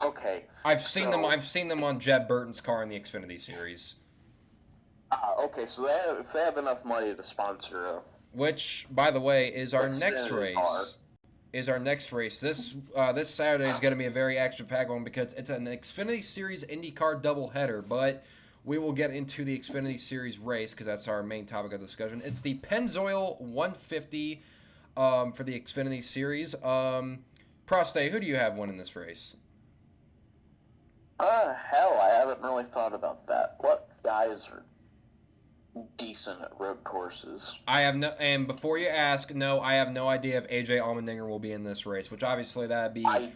Okay. I've seen them on Jed Burton's car in the Xfinity series. Okay, so if they have enough money to sponsor which, by the way, is our next race. Car. Is our next race. This Saturday is going to be a very action-packed one because it's an Xfinity Series IndyCar doubleheader, but we will get into the Xfinity Series race because that's our main topic of discussion. It's the Pennzoil 150 for the Xfinity Series. Prostate, who do you have winning this race? Hell, I haven't really thought about that. What guys are decent at road courses? And before you ask, no, I have no idea if AJ Allmendinger will be in this race, which obviously that'd be... I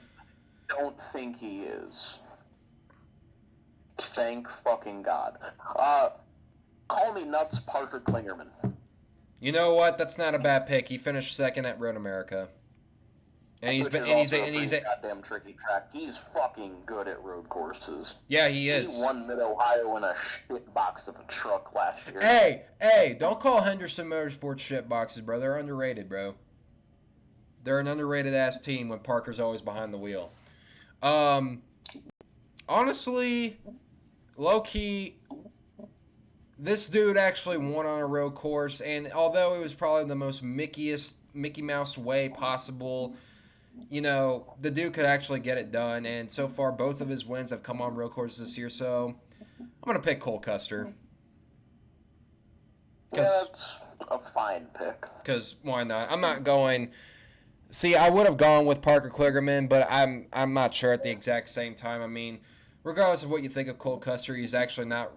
don't think he is. Thank fucking God. Call me nuts, Parker Kligerman. You know what? That's not a bad pick. He finished second at Road America. And he's a goddamn tricky track. He's fucking good at road courses. Yeah, he is. He won Mid-Ohio in a shit box of a truck last year. Hey, don't call Henderson Motorsports shit boxes, bro. They're underrated, bro. They're an underrated ass team when Parker's always behind the wheel. Honestly, low key, this dude actually won on a road course, and although it was probably the most Mickey Mouse way possible, the dude could actually get it done, and so far both of his wins have come on road courses this year, so I'm going to pick Cole Custer. Yeah, that's a fine pick. Because why not? I'm not going... See, I would have gone with Parker Kligerman, but I'm not sure at the exact same time. I mean, regardless of what you think of Cole Custer, he's actually not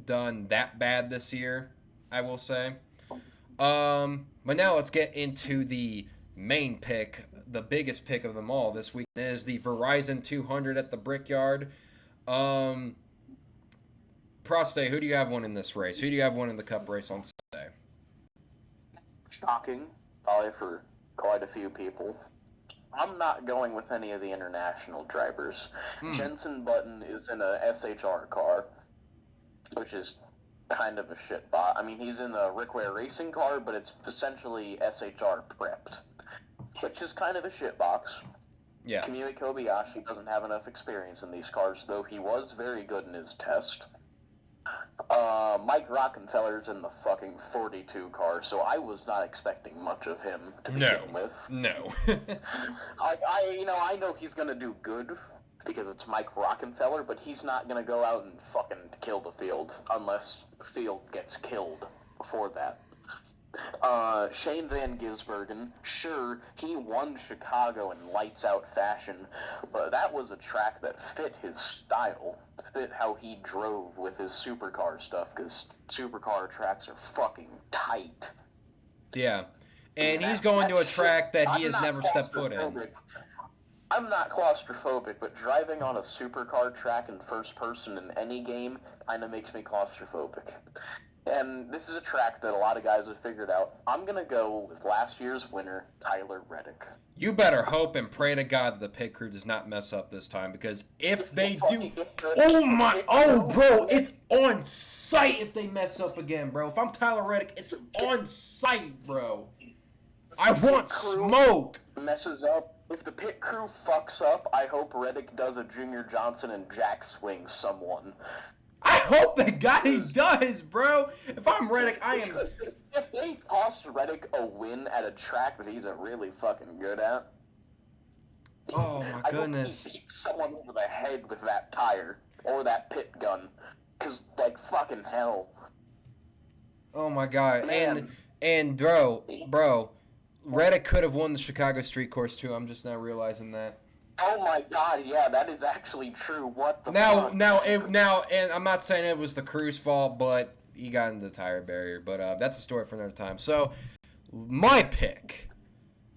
done that bad this year, I will say. But now let's get into the main pick, the biggest pick of them all this week is the Verizon 200 at the Brickyard. Prostate, who do you have winning this race? Who do you have winning the Cup race on Sunday? Shocking, probably for quite a few people. I'm not going with any of the international drivers. Jenson Button is in a SHR car, which is kind of a shit bot. I mean, he's in a Rick Ware racing car, but it's essentially SHR prepped, which is kind of a shit box. Yeah. Kamui Kobayashi doesn't have enough experience in these cars, though he was very good in his test. Mike Rockefeller's in the fucking 42 car, so I was not expecting much of him to begin with. No. I know he's gonna do good because it's Mike Rockefeller, but he's not gonna go out and fucking kill the field unless the field gets killed before that. Shane Van Gisbergen, sure, he won Chicago in lights-out fashion, but that was a track that fit his style, fit how he drove with his supercar stuff, because supercar tracks are fucking tight. Yeah. And he's going to a track that he has never stepped foot in. I'm not claustrophobic, but driving on a supercar track in first person in any game kind of makes me claustrophobic. And this is a track that a lot of guys have figured out. I'm going to go with last year's winner, Tyler Reddick. You better hope and pray to God that the pit crew does not mess up this time, because if they do... Oh, bro, it's on sight if they mess up again, bro. If I'm Tyler Reddick, it's on sight, bro. I want smoke. Messes up. If the pit crew fucks up, I hope Reddick does a Junior Johnson and jack swings someone. I hope the guy does, bro. If I'm Reddick, I am... If they cost Reddick a win at a track that he's really fucking good at... Oh, my goodness. I hope he beats someone over the head with that tire. Or that pit gun. Because, like, fucking hell. Oh, my God. Man. And bro... Reddick could have won the Chicago Street Course, too. I'm just now realizing that. Oh, my God, yeah, that is actually true. What the fuck? Now, and I'm not saying it was the crew's fault, but he got into the tire barrier. But that's a story for another time. So, my pick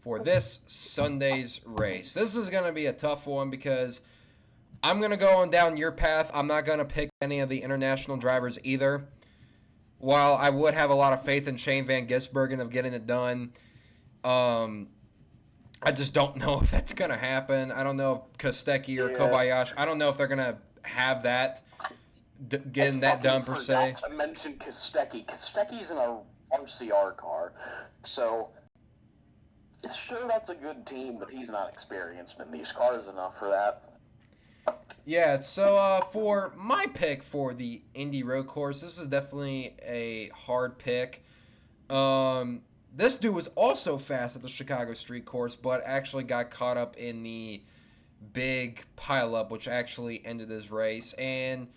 for this Sunday's race. This is going to be a tough one because I'm going to go on down your path. I'm not going to pick any of the international drivers either. While I would have a lot of faith in Shane Van Gisbergen of getting it done, I just don't know if that's going to happen. I don't know if Kostecki or Kobayashi, I don't know if they're going to have that, getting that done per se. I mentioned Kostecki. Kostecki's in a RCR car, so sure that's a good team, but he's not experienced in these cars enough for that. Yeah, so for my pick for the Indy Road Course, this is definitely a hard pick. This dude was also fast at the Chicago Street Course, but actually got caught up in the big pileup, which actually ended his race. And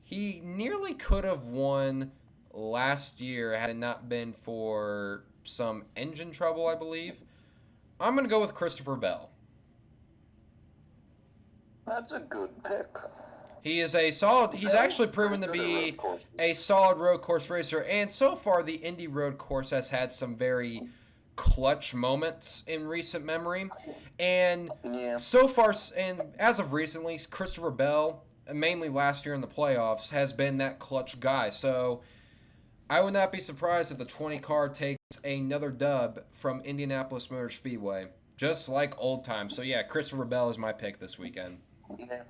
he nearly could have won last year had it not been for some engine trouble, I believe. I'm going to go with Christopher Bell. That's a good pick. He is a solid. He's actually proven to be a solid road course racer, and so far the Indy Road Course has had some very clutch moments in recent memory. And so far, and as of recently, Christopher Bell, mainly last year in the playoffs, has been that clutch guy. So I would not be surprised if the 20 car takes another dub from Indianapolis Motor Speedway, just like old times. So yeah, Christopher Bell is my pick this weekend. Yeah.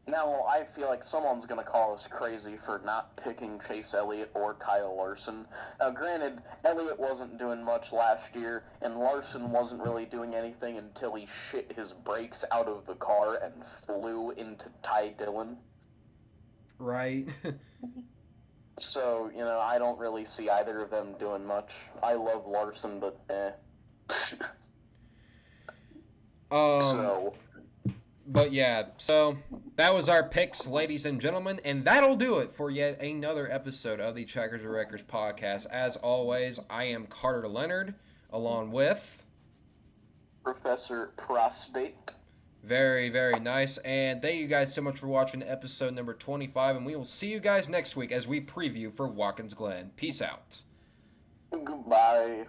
Now, I feel like someone's going to call us crazy for not picking Chase Elliott or Kyle Larson. Now, granted, Elliott wasn't doing much last year, and Larson wasn't really doing anything until he shit his brakes out of the car and flew into Ty Dillon. Right. So, I don't really see either of them doing much. I love Larson, but But yeah, so that was our picks, ladies and gentlemen, and that'll do it for yet another episode of the Checkers and Wreckers podcast. As always, I am Carter Leonard, along with Professor Prostate. Very, very nice, and thank you guys so much for watching episode number 25, and we will see you guys next week as we preview for Watkins Glen. Peace out. Goodbye.